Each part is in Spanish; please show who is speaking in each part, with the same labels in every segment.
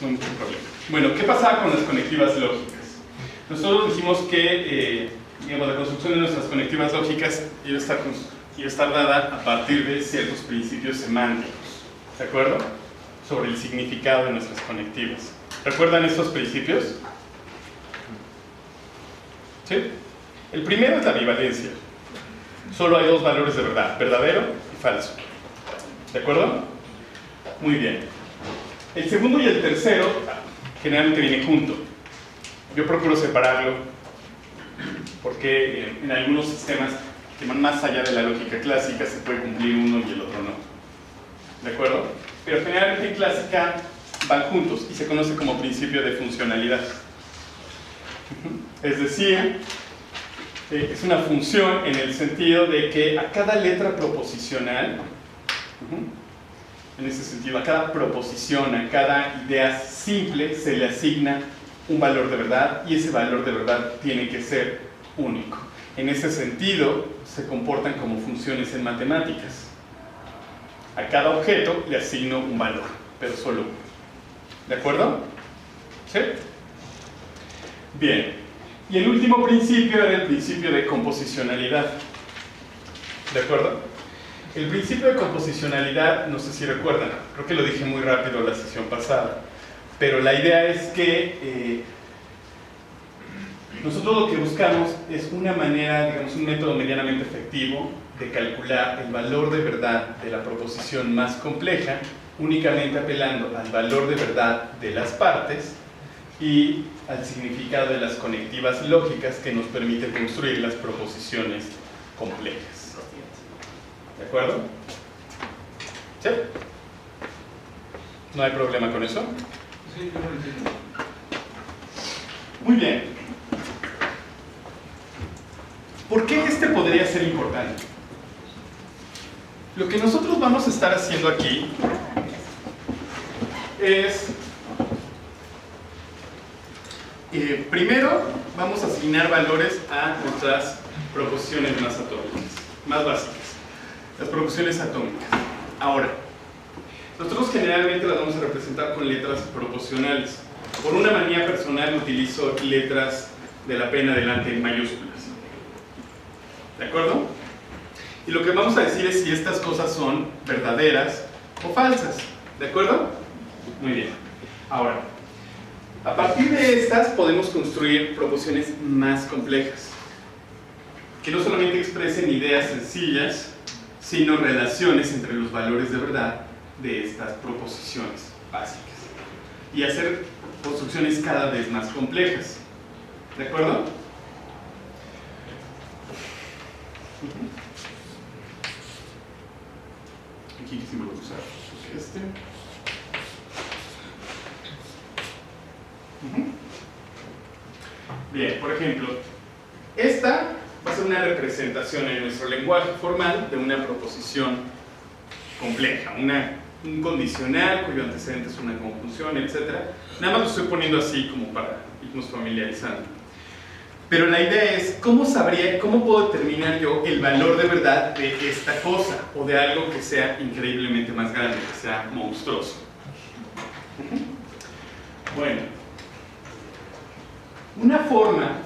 Speaker 1: un problema. Bueno, ¿qué pasaba con las conectivas lógicas? Nosotros dijimos que digamos, la construcción de nuestras conectivas lógicas iba a estar dada a partir de ciertos principios semánticos, ¿de acuerdo? Sobre el significado de nuestras conectivas. ¿Recuerdan estos principios? ¿Sí? El primero es la bivalencia. Solo hay dos valores de verdad, verdadero y falso. ¿De acuerdo? Muy bien. El segundo y el tercero generalmente vienen juntos. Yo procuro separarlo porque en algunos sistemas que van más allá de la lógica clásica se puede cumplir uno y el otro no. ¿De acuerdo? Pero generalmente en clásica van juntos y se conoce como principio de funcionalidad. Es decir, es una función en el sentido de que a cada letra proposicional, en ese sentido, a cada proposición, a cada idea simple se le asigna un valor de verdad y ese valor de verdad tiene que ser único. En ese sentido, se comportan como funciones en matemáticas. A cada objeto le asigno un valor, pero solo uno. ¿De acuerdo? ¿Sí? Bien. Y el último principio era el principio de composicionalidad. ¿De acuerdo? El principio de composicionalidad, no sé si recuerdan, creo que lo dije muy rápido la sesión pasada, pero la idea es que nosotros lo que buscamos es una manera, digamos, un método medianamente efectivo de calcular el valor de verdad de la proposición más compleja, únicamente apelando al valor de verdad de las partes y al significado de las conectivas lógicas que nos permiten construir las proposiciones complejas. ¿De acuerdo? ¿Sí? ¿No hay problema con eso?
Speaker 2: Sí, yo lo entiendo.
Speaker 1: Muy bien. ¿Por qué este podría ser importante? Lo que nosotros vamos a estar haciendo aquí es primero vamos a asignar valores a nuestras proposiciones más atómicas, más básicas, las proposiciones atómicas. Ahora, nosotros generalmente las vamos a representar con letras proposicionales. Por una manía personal utilizo letras de la P en adelante en mayúsculas. ¿De acuerdo? Y lo que vamos a decir es si estas cosas son verdaderas o falsas. ¿De acuerdo? Muy bien. Ahora, a partir de estas podemos construir proposiciones más complejas, que no solamente expresen ideas sencillas, sino relaciones entre los valores de verdad de estas proposiciones básicas. Y hacer construcciones cada vez más complejas. ¿De acuerdo? Aquí quisimos usar este. Bien, por ejemplo, esta va a ser una representación en nuestro lenguaje formal de una proposición compleja, un condicional cuyo antecedente es una conjunción, etc. Nada más lo estoy poniendo así como para irnos familiarizando. Pero la idea es, ¿cómo puedo determinar yo el valor de verdad de esta cosa o de algo que sea increíblemente más grande, que sea monstruoso? Bueno, una forma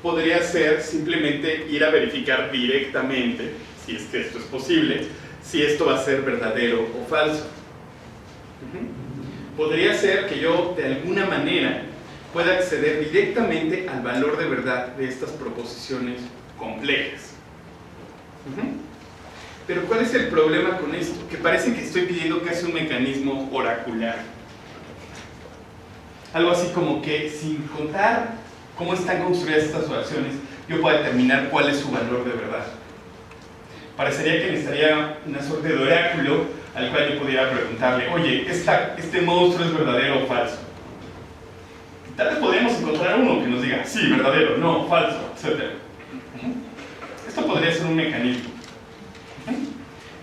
Speaker 1: podría ser simplemente ir a verificar directamente, si es que esto es posible, si esto va a ser verdadero o falso. Podría ser que yo de alguna manera pueda acceder directamente al valor de verdad de estas proposiciones complejas. Pero ¿cuál es el problema con esto? Que parece que estoy pidiendo casi un mecanismo oracular. Algo así como que sin contar cómo están construidas estas oraciones, yo puedo determinar cuál es su valor de verdad. Parecería que necesitaría una suerte de oráculo al cual yo pudiera preguntarle, oye, ¿este monstruo es verdadero o falso? Tal vez podríamos encontrar uno que nos diga, sí, verdadero, no, falso, etc. Esto podría ser un mecanismo.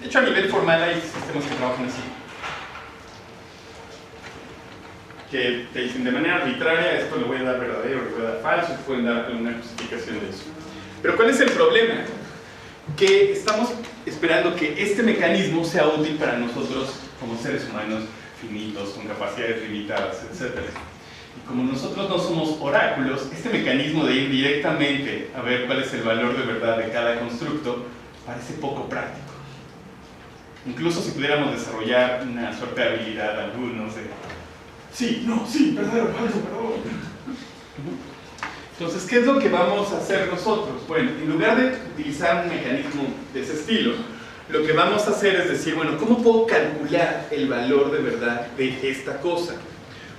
Speaker 1: De hecho, a nivel formal hay sistemas que trabajan así. Que te dicen de manera arbitraria, esto le voy a dar verdadero, le voy a dar falso, y pueden dar una justificación de eso. Pero ¿cuál es el problema? Que estamos esperando que este mecanismo sea útil para nosotros como seres humanos finitos, con capacidades limitadas, etc. Y como nosotros no somos oráculos, este mecanismo de ir directamente a ver cuál es el valor de verdad de cada constructo parece poco práctico. Incluso si pudiéramos desarrollar una suerte de habilidad, algunos de sí, no, sí, verdadero, falso, perdón. Entonces, ¿qué es lo que vamos a hacer nosotros? Bueno, en lugar de utilizar un mecanismo de ese estilo, lo que vamos a hacer es decir, bueno, ¿cómo puedo calcular el valor de verdad de esta cosa?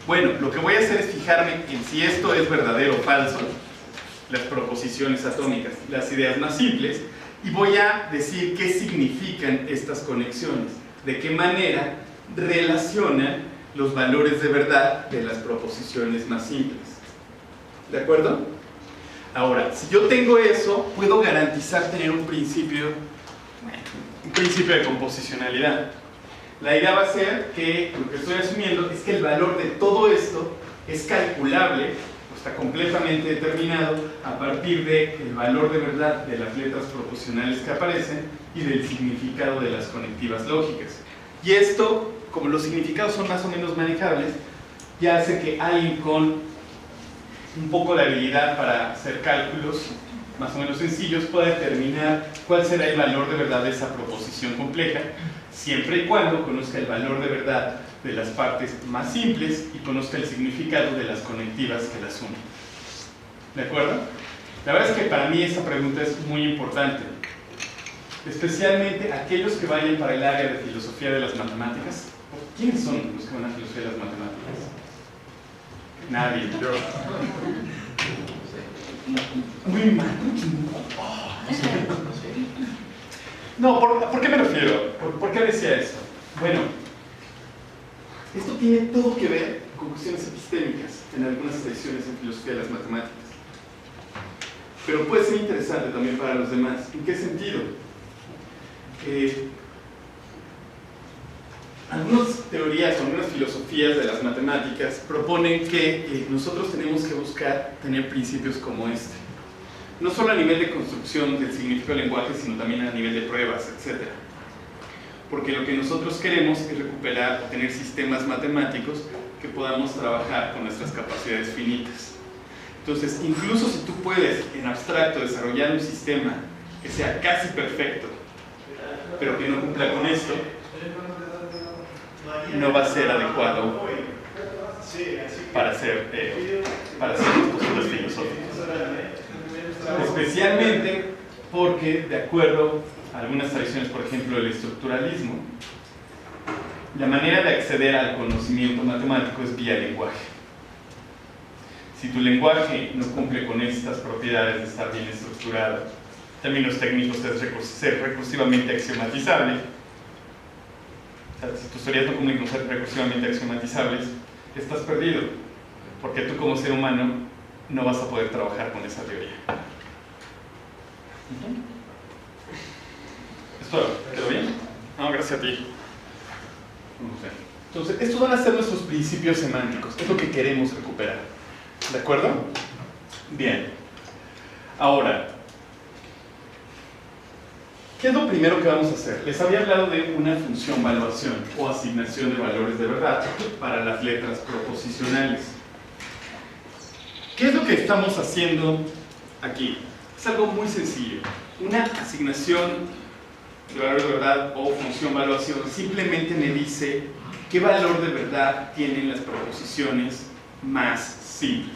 Speaker 1: Bueno, lo que voy a hacer es fijarme en si esto es verdadero o falso, las proposiciones atómicas, las ideas más simples, y voy a decir qué significan estas conexiones, de qué manera relacionan los valores de verdad de las proposiciones más simples. ¿De acuerdo? Ahora, si yo tengo eso, puedo garantizar tener un principio de composicionalidad. La idea va a ser que lo que estoy asumiendo es que el valor de todo esto es calculable, o está completamente determinado a partir del valor de verdad de las letras proposicionales que aparecen y del significado de las conectivas lógicas. Y esto, como los significados son más o menos manejables, ya hace que alguien con un poco de habilidad para hacer cálculos más o menos sencillos pueda determinar cuál será el valor de verdad de esa proposición compleja, siempre y cuando conozca el valor de verdad de las partes más simples y conozca el significado de las conectivas que las unen. ¿De acuerdo? La verdad es que para mí esa pregunta es muy importante, especialmente aquellos que vayan para el área de filosofía de las matemáticas. ¿Quiénes son los que van a filosofía de las matemáticas? Nadie. Yo. Muy mal. No, ¿por qué me refiero? ¿Por qué decía esto? Bueno, esto tiene todo que ver con cuestiones epistémicas en algunas tradiciones en filosofía de las matemáticas. Pero puede ser interesante también para los demás. ¿En qué sentido? Algunas teorías o algunas filosofías de las matemáticas proponen que nosotros tenemos que buscar tener principios como este. No solo a nivel de construcción del significado del lenguaje, sino también a nivel de pruebas, etc. Porque lo que nosotros queremos es recuperar o tener sistemas matemáticos que podamos trabajar con nuestras capacidades finitas. Entonces, incluso si tú puedes en abstracto desarrollar un sistema que sea casi perfecto, pero que no cumpla con esto, no va a ser adecuado para hacer posturas filosóficas. Especialmente porque, de acuerdo a algunas tradiciones, por ejemplo, el estructuralismo, la manera de acceder al conocimiento matemático es vía lenguaje. Si tu lenguaje no cumple con estas propiedades de estar bien estructurado, en términos técnicos es ser recursivamente axiomatizable. O sea, si tus teorías no cumplen con ser recursivamente axiomatizables, estás perdido, porque tú como ser humano no vas a poder trabajar con esa teoría. ¿Esto quedó bien? No, gracias a ti. Entonces, estos van a ser nuestros principios semánticos, es lo que queremos recuperar. ¿De acuerdo? Bien. Ahora, ¿qué es lo primero que vamos a hacer? Les había hablado de una función valuación o asignación de valores de verdad para las letras proposicionales. ¿Qué es lo que estamos haciendo aquí? Es algo muy sencillo. Una asignación de valores de verdad o función valuación simplemente me dice qué valor de verdad tienen las proposiciones más simples.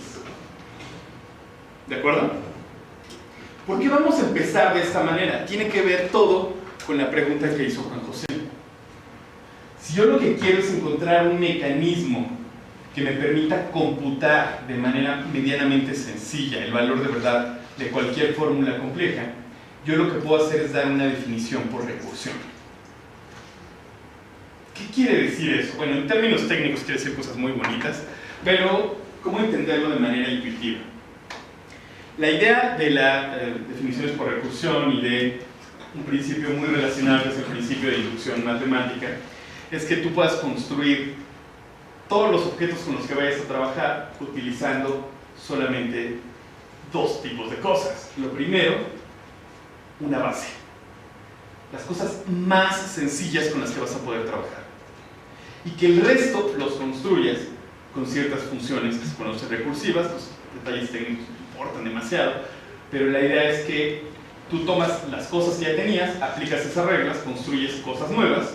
Speaker 1: ¿De acuerdo? ¿Por qué vamos a empezar de esta manera? Tiene que ver todo con la pregunta que hizo Juan José. Si yo lo que quiero es encontrar un mecanismo que me permita computar de manera medianamente sencilla el valor de verdad de cualquier fórmula compleja, yo lo que puedo hacer es dar una definición por recursión. ¿Qué quiere decir eso? Bueno, en términos técnicos quiere decir cosas muy bonitas, pero ¿cómo entenderlo de manera intuitiva? La idea de las definiciones por recursión y de un principio muy relacionado que es el principio de inducción matemática es que tú puedas construir todos los objetos con los que vayas a trabajar utilizando solamente dos tipos de cosas. Lo primero, una base. Las cosas más sencillas con las que vas a poder trabajar. y que el resto los construyas con ciertas funciones que se conocen recursivas. Los detalles técnicos no importan demasiado, pero la idea es que tú tomas las cosas que ya tenías, aplicas esas reglas, construyes cosas nuevas,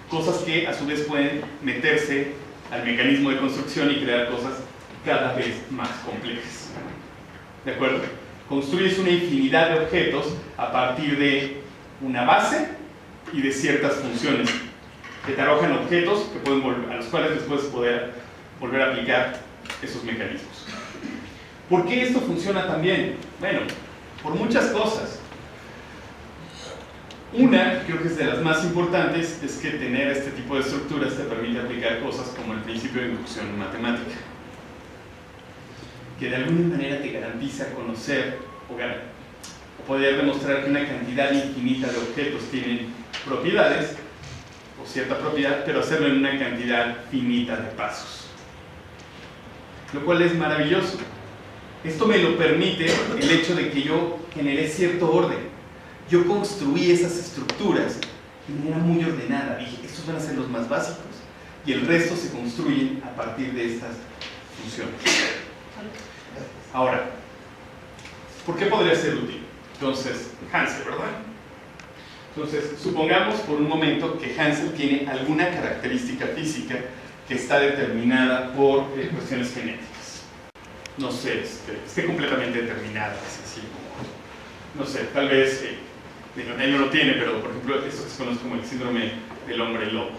Speaker 1: cosas que a su vez pueden meterse al mecanismo de construcción y crear cosas cada vez más complejas. ¿De acuerdo? Construyes una infinidad de objetos a partir de una base y de ciertas funciones que te arrojan objetos que a los cuales después poder volver a aplicar esos mecanismos. ¿Por qué esto funciona tan bien? Bueno, por muchas cosas. Una, creo que es de las más importantes, es que tener este tipo de estructuras te permite aplicar cosas como el principio de inducción matemática, que de alguna manera te garantiza conocer o poder demostrar que una cantidad infinita de objetos tienen propiedades, o cierta propiedad, pero hacerlo en una cantidad finita de pasos. Lo cual es maravilloso. Esto me lo permite el hecho de que yo generé cierto orden. Yo construí esas estructuras de manera muy ordenada. Dije, estos van a ser los más básicos y el resto se construyen a partir de estas funciones. Ahora, ¿por qué podría ser útil? Entonces, Hansel, ¿verdad? Entonces, supongamos por un momento que Hansel tiene alguna característica física que está determinada por cuestiones genéticas. No sé, esté completamente determinada, es así como, no sé, tal vez, él no lo tiene, pero por ejemplo, esto que se conoce como el síndrome del hombre lobo.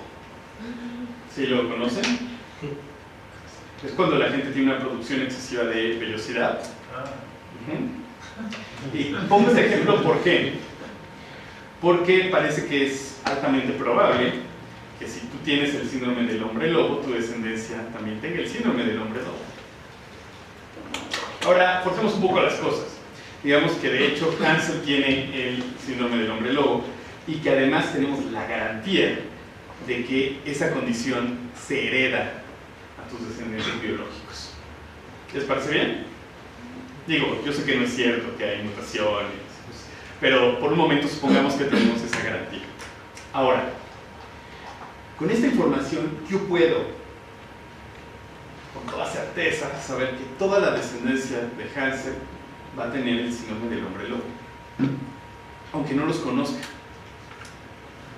Speaker 1: ¿Sí lo conocen? Es cuando la gente tiene una producción excesiva de vellosidad. Y pongo este ejemplo, ¿por qué? Porque parece que es altamente probable que si tú tienes el síndrome del hombre lobo, tu descendencia también tenga el síndrome del hombre lobo. Ahora, forcemos un poco las cosas. Digamos que de hecho Hansel tiene el síndrome del hombre lobo y que además tenemos la garantía de que esa condición se hereda a tus descendientes biológicos. ¿Les parece bien? Digo, yo sé que no es cierto, que hay mutaciones, pero por un momento supongamos que tenemos esa garantía. Ahora, con esta información yo puedo, con toda certeza, saber que toda la descendencia de Hansel va a tener el síndrome del hombre lobo, aunque no los conozca.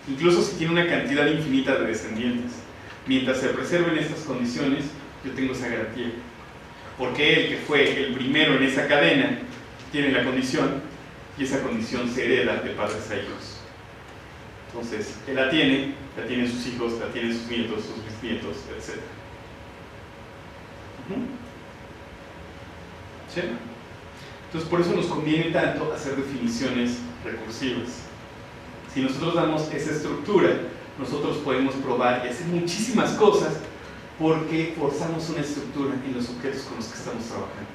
Speaker 1: Incluso si tiene una cantidad infinita de descendientes, mientras se preserven estas condiciones, yo tengo esa garantía. Porque él, que fue el primero en esa cadena, tiene la condición, y esa condición se hereda de padres a hijos. Entonces, él la tienen sus hijos, la tienen sus nietos, sus bisnietos, etc. ¿Sí? Entonces, por eso nos conviene tanto hacer definiciones recursivas. Si nosotros damos esa estructura, nosotros podemos probar y hacer muchísimas cosas porque forzamos una estructura en los objetos con los que estamos trabajando.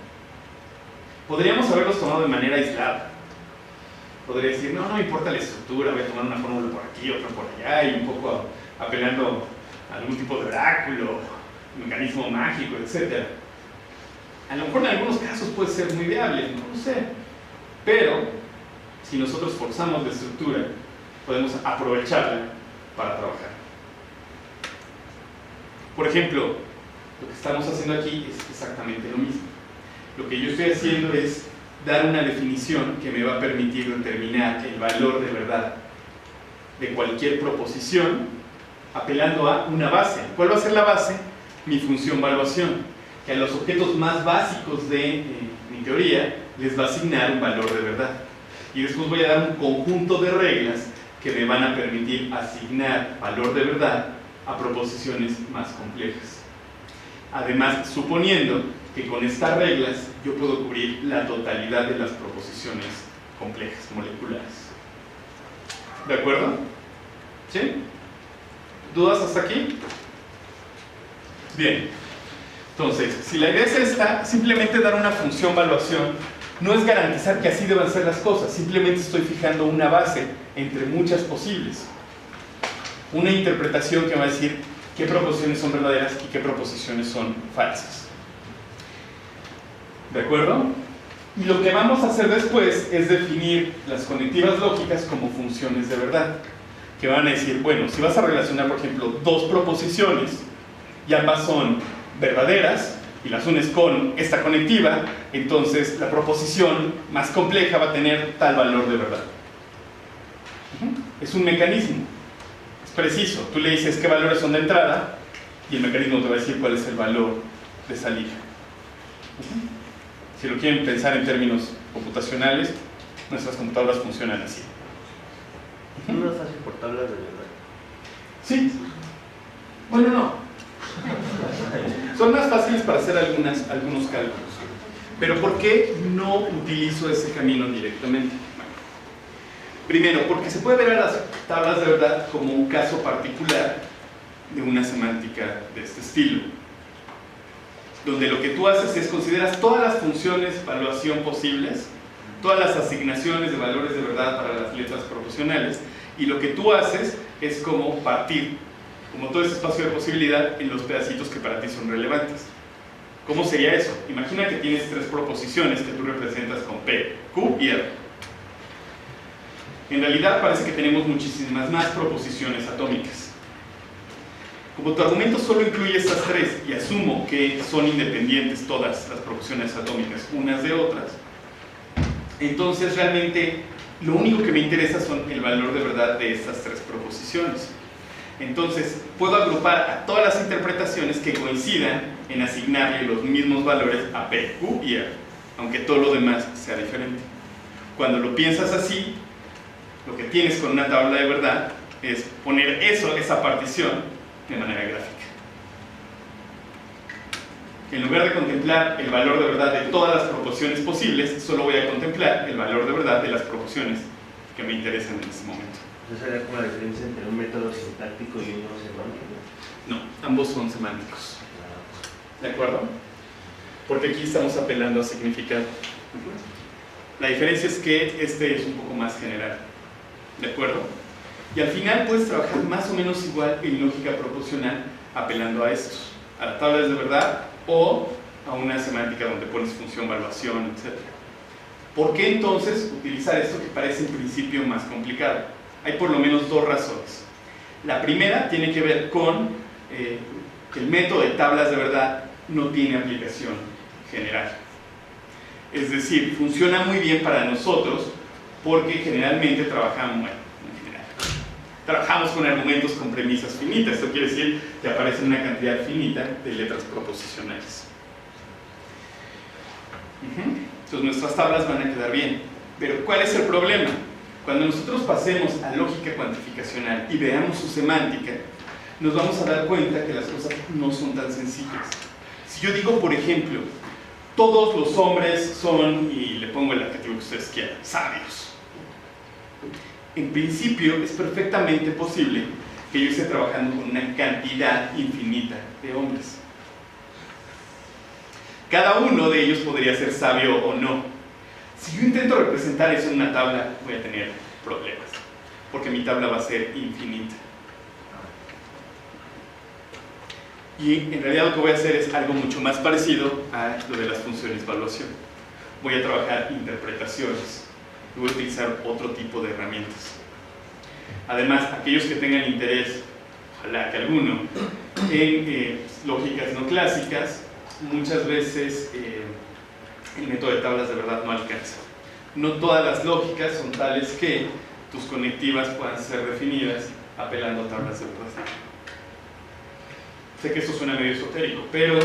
Speaker 1: Podríamos haberlos tomado de manera aislada. Podría decir, no me importa la estructura, voy a tomar una fórmula por aquí, otra por allá, y un poco apelando a algún tipo de oráculo, mecanismo mágico, etc. A lo mejor en algunos casos puede ser muy viable, no lo sé. Pero, si nosotros forzamos la estructura, podemos aprovecharla para trabajar. Por ejemplo, lo que estamos haciendo aquí es exactamente lo mismo. Lo que yo estoy haciendo es dar una definición que me va a permitir determinar el valor de verdad de cualquier proposición apelando a una base. ¿Cuál va a ser la base? Mi función valuación, que a los objetos más básicos de mi teoría les va a asignar un valor de verdad. Y después voy a dar un conjunto de reglas que me van a permitir asignar valor de verdad a proposiciones más complejas. Además, suponiendo que con estas reglas yo puedo cubrir la totalidad de las proposiciones complejas, moleculares. ¿De acuerdo? ¿Sí? ¿Dudas hasta aquí? Bien. Entonces, si la idea es esta, simplemente dar una función valuación no es garantizar que así deban ser las cosas, simplemente estoy fijando una base entre muchas posibles. Una interpretación que va a decir qué proposiciones son verdaderas y qué proposiciones son falsas. ¿De acuerdo? Y lo que vamos a hacer después es definir las conectivas lógicas como funciones de verdad. que van a decir, bueno, si vas a relacionar, por ejemplo, dos proposiciones y ambas son verdaderas y las unes con esta conectiva, entonces la proposición más compleja va a tener tal valor de verdad. Es un mecanismo, es preciso. Tú le dices qué valores son de entrada y el mecanismo te va a decir cuál es el valor de salida. Si lo quieren pensar en términos computacionales, nuestras computadoras funcionan así.
Speaker 2: ¿No es fácil por tablas de verdad?
Speaker 1: Sí. Bueno, no. Son más fáciles para hacer algunos cálculos. Pero ¿por qué no utilizo ese camino directamente? Bueno, primero, porque se puede ver a las tablas de verdad como un caso particular de una semántica de este estilo, donde lo que tú haces es consideras todas las funciones de evaluación posibles, todas las asignaciones de valores de verdad para las letras proposicionales, y lo que tú haces es como partir, como todo ese espacio de posibilidad, en los pedacitos que para ti son relevantes. ¿Cómo sería eso? Imagina que tienes tres proposiciones que tú representas con P, Q y R. En realidad parece que tenemos muchísimas más proposiciones atómicas. Como tu argumento solo incluye estas tres, y asumo que son independientes todas las proposiciones atómicas unas de otras, entonces realmente lo único que me interesa son el valor de verdad de estas tres proposiciones. Entonces puedo agrupar a todas las interpretaciones que coincidan en asignarle los mismos valores a P, Q y R, aunque todo lo demás sea diferente. Cuando lo piensas así, lo que tienes con una tabla de verdad es poner esa partición de manera gráfica. En lugar de contemplar el valor de verdad de todas las proposiciones posibles, solo voy a contemplar el valor de verdad de las proposiciones que me interesan en este momento.
Speaker 2: ¿Esa sería como la diferencia entre un método sintáctico y uno semántico?
Speaker 1: No, ambos son semánticos. ¿De acuerdo? Porque aquí estamos apelando a significado. La diferencia es que este es un poco más general. ¿De acuerdo? Y al final puedes trabajar más o menos igual en lógica proposicional apelando a estos, a las tablas de verdad o a una semántica donde pones función, evaluación, etc. ¿Por qué entonces utilizar esto que parece en principio más complicado? Hay por lo menos dos razones. La primera tiene que ver con que el método de tablas de verdad no tiene aplicación general. Es decir, funciona muy bien para nosotros porque generalmente trabajamos con argumentos con premisas finitas. Esto quiere decir que aparece una cantidad finita de letras proposicionales. Entonces nuestras tablas van a quedar bien. Pero ¿cuál es el problema? Cuando nosotros pasemos a lógica cuantificacional y veamos su semántica, nos vamos a dar cuenta que las cosas no son tan sencillas. Si yo digo, por ejemplo, todos los hombres son, y le pongo el adjetivo que ustedes quieran, sabios. En principio es perfectamente posible que yo esté trabajando con una cantidad infinita de hombres. Cada uno de ellos podría ser sabio o no. Si yo intento representar eso en una tabla, voy a tener problemas, porque mi tabla va a ser infinita. Y en realidad lo que voy a hacer es algo mucho más parecido a lo de las funciones de evaluación. Voy a trabajar interpretaciones y voy a utilizar otro tipo de herramientas. Además, aquellos que tengan interés, ojalá que alguno, en lógicas no clásicas, muchas veces el método de tablas de verdad no alcanza. No todas las lógicas son tales que tus conectivas puedan ser definidas apelando a tablas de verdad. Sé que esto suena medio esotérico, pero,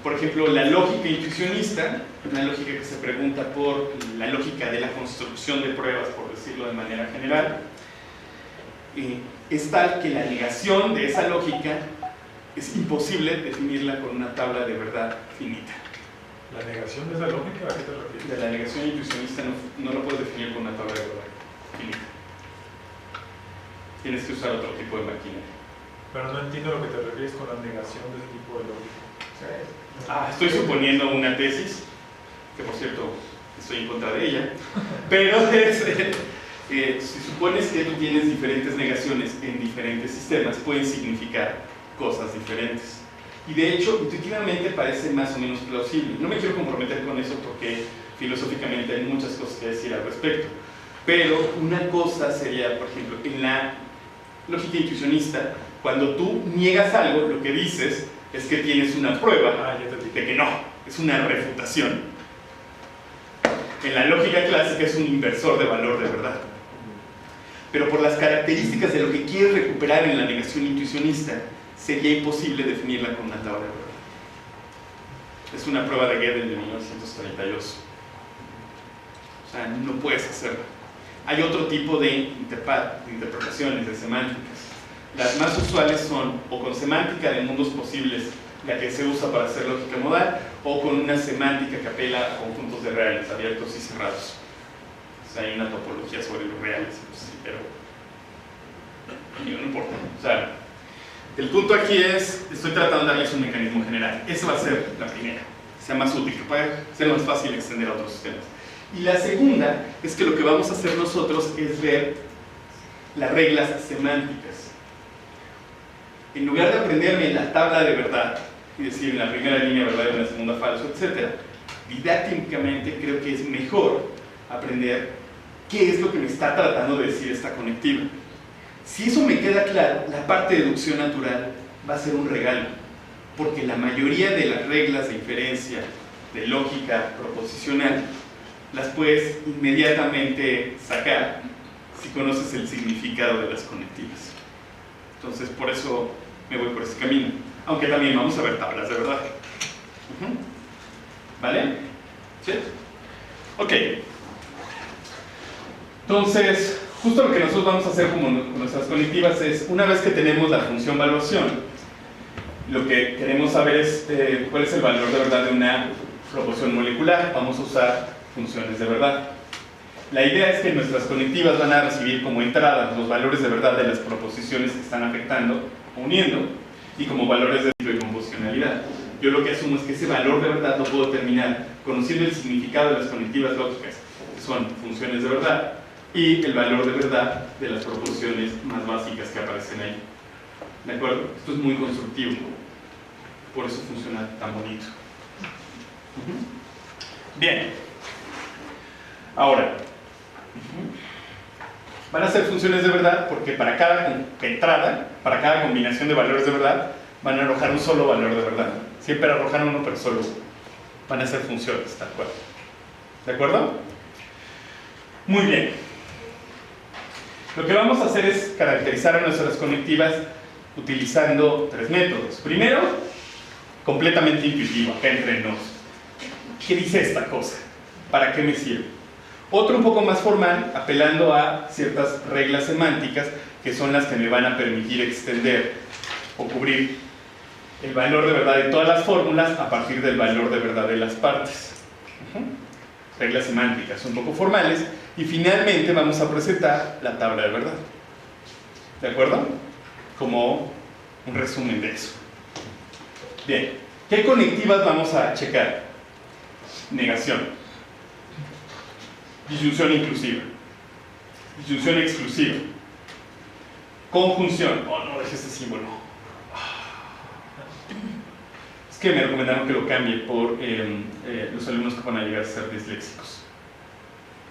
Speaker 1: por ejemplo, la lógica intuicionista, una lógica que se pregunta por la lógica de la construcción de pruebas, por decirlo de manera general, es tal que la negación de esa lógica es imposible definirla con una tabla de verdad finita.
Speaker 3: ¿La negación de esa lógica a qué te refieres?
Speaker 1: De la negación intuicionista no lo puedes definir con una tabla de verdad finita. Tienes que usar otro tipo de maquinaria.
Speaker 3: Pero no entiendo lo que te refieres con la negación de ese tipo de lógica.
Speaker 1: Estoy suponiendo una tesis, que por cierto estoy en contra de ella, pero si supones que tú tienes diferentes negaciones en diferentes sistemas, pueden significar cosas diferentes. Y de hecho, intuitivamente parece más o menos plausible. No me quiero comprometer con eso porque filosóficamente hay muchas cosas que decir al respecto. Pero una cosa sería, por ejemplo, en la lógica intuicionista, cuando tú niegas algo, lo que dices es que tienes una prueba de que no, es una refutación. En la lógica clásica es un inversor de valor de verdad. Pero por las características de lo que quieres recuperar en la negación intuicionista, sería imposible definirla con una tabla de verdad. Es una prueba de Gödel de 1932. O sea, no puedes hacerlo. Hay otro tipo de interpretaciones, de semánticas. Las más usuales son o con semántica de mundos posibles, la que se usa para hacer lógica modal, o con una semántica que apela a conjuntos de reales, abiertos y cerrados. O sea, hay una topología sobre los reales, sí, pero no importa. O sea, el punto aquí es, estoy tratando de darles un mecanismo general. Esa va a ser la primera, sea más útil, que pueda ser más fácil extender a otros sistemas. Y la segunda es que lo que vamos a hacer nosotros es ver las reglas semánticas. En lugar de aprenderme la tabla de verdad y decir en la primera línea verdad y en la segunda falso, etc., didácticamente creo que es mejor aprender qué es lo que me está tratando de decir esta conectiva. Si eso me queda claro, la parte de deducción natural va a ser un regalo, porque la mayoría de las reglas de inferencia de lógica proposicional las puedes inmediatamente sacar si conoces el significado de las conectivas. Entonces, por eso me voy por ese camino. Aunque también vamos a ver tablas de verdad. ¿Vale? ¿Sí? Ok. Entonces, justo lo que nosotros vamos a hacer con nuestras conectivas es, una vez que tenemos la función valuación, lo que queremos saber es cuál es el valor de verdad de una proporción molecular. Vamos a usar funciones de verdad. La idea es que nuestras conectivas van a recibir como entrada los valores de verdad de las proposiciones que están afectando o uniendo, y como valores de ciclo y composicionalidad. Yo lo que asumo es que ese valor de verdad lo puedo determinar conociendo el significado de las conectivas lógicas, que son funciones de verdad, y el valor de verdad de las proporciones más básicas que aparecen ahí. ¿De acuerdo? Esto es muy constructivo, por eso funciona tan bonito. Bien. Ahora, van a ser funciones de verdad porque para cada entrada, para cada combinación de valores de verdad, van a arrojar un solo valor de verdad. Siempre arrojan uno, pero solo uno. Van a ser funciones, tal cual. ¿De acuerdo? Muy bien. Lo que vamos a hacer es caracterizar a nuestras conectivas utilizando tres métodos. Primero, completamente intuitivo, acá entre nos. ¿Qué dice esta cosa? ¿Para qué me sirve? Otro un poco más formal, apelando a ciertas reglas semánticas que son las que me van a permitir extender o cubrir el valor de verdad de todas las fórmulas a partir del valor de verdad de las partes. Reglas semánticas un poco formales, y finalmente vamos a presentar la tabla de verdad. ¿De acuerdo? Como un resumen de eso. Bien, ¿qué conectivas vamos a checar? Negación. Disyunción inclusiva. Disyunción exclusiva. Conjunción. Oh, no, dejé este símbolo. Es que me recomendaron que lo cambie por los alumnos que van a llegar a ser disléxicos,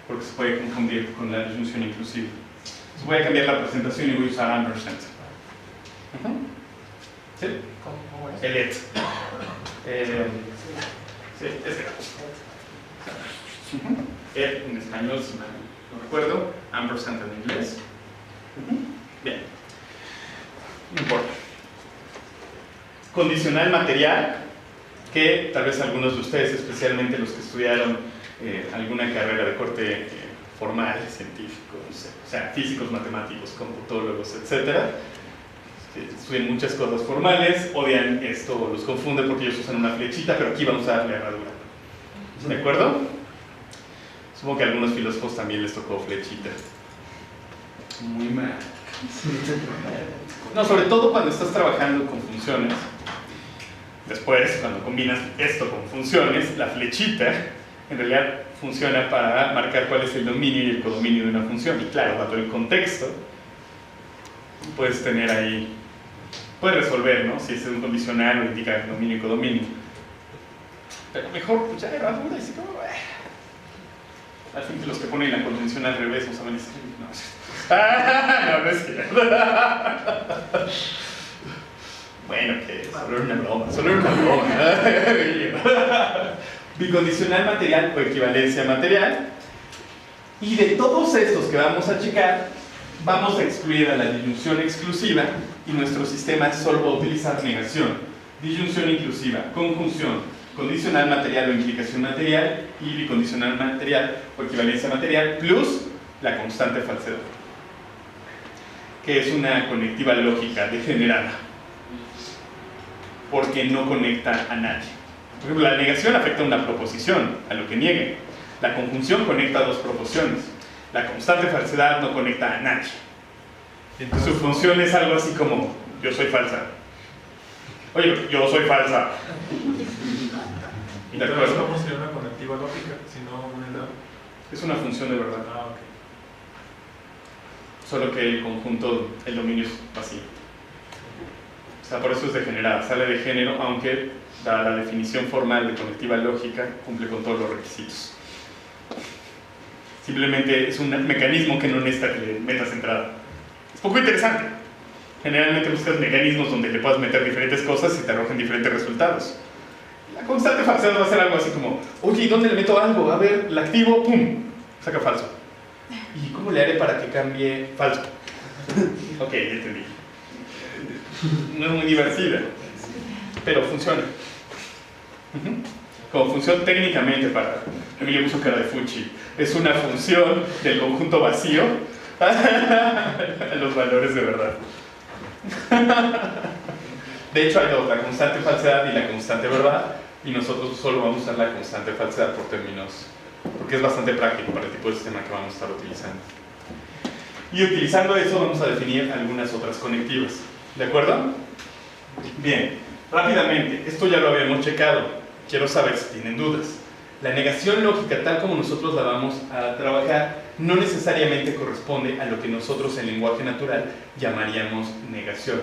Speaker 1: porque se puede confundir con la disyunción inclusiva. Entonces voy a cambiar la presentación y voy a usar ampersand. ¿Sí?
Speaker 3: ¿Cómo es?
Speaker 1: El et. Sí, ese. Et en español, si mal no recuerdo, ampersand en inglés. Bien, no importa. Condicional material, que tal vez algunos de ustedes, especialmente los que estudiaron alguna carrera de corte formal, científico, no sé, o sea, físicos, matemáticos, computólogos, etc., que estudian muchas cosas formales, odian esto, los confunde porque ellos usan una flechita, pero aquí vamos a darle herradura. ¿De acuerdo? Supongo que a algunos filósofos también les tocó flechita. Muy mal. No, sobre todo cuando estás trabajando con funciones. Después, cuando combinas esto con funciones, la flechita en realidad funciona para marcar cuál es el dominio y el codominio de una función. Y claro, dado el contexto, puedes tener ahí, puedes resolver, ¿no? Si es un condicional o indica dominio y codominio. Pero mejor, pues ya herradura, y así como... Al fin que los que ponen la convención al revés no saben escribir. No, no es cierto. Bueno, que solo era una broma, solo era una broma. Bicondicional material o equivalencia material. Y de todos estos que vamos a checar, vamos a excluir a la disyunción exclusiva y nuestro sistema solo va a utilizar negación, disyunción inclusiva, conjunción, condicional material o implicación material y bicondicional material o equivalencia material plus la constante falsedad, que es una conectiva lógica degenerada porque no conecta a nadie. Por ejemplo, la negación afecta a una proposición, a lo que niegue. La conjunción conecta a dos proposiciones. La constante falsedad no conecta a nadie. Su función es algo así como: yo soy falsa. Oye, yo soy falsa. ¿De acuerdo?
Speaker 3: ¿Cómo sería una conectiva lógica, si no una edad?
Speaker 1: Es una función de verdad.
Speaker 3: Ah, ok.
Speaker 1: Solo que el conjunto, el dominio es vacío. O sea, por eso es degenerada. Sale de género, aunque dada la definición formal de conectiva lógica, cumple con todos los requisitos. Simplemente es un mecanismo que no necesita que le metas entrada. Es poco interesante. Generalmente buscas mecanismos donde le puedas meter diferentes cosas y te arrojen diferentes resultados. La constante falsedad va a ser algo así como: oye, ¿y dónde le meto algo? A ver, la activo, ¡pum! Saca falso. ¿Y cómo le haré para que cambie falso? Ok, ya entendí. No es muy divertida, pero funciona. Como función técnicamente, para Emilio puso cara de fuchi, es una función del conjunto vacío a los valores de verdad. De hecho hay dos: la constante falsedad y la constante verdad, y nosotros solo vamos a usar la constante falsedad por términos, porque es bastante práctico para el tipo de sistema que vamos a estar utilizando. Y utilizando eso vamos a definir algunas otras conectivas. ¿De acuerdo? Bien, rápidamente, esto ya lo habíamos checado. Quiero saber si tienen dudas. La negación lógica, tal como nosotros la vamos a trabajar, no necesariamente corresponde a lo que nosotros en lenguaje natural llamaríamos negación.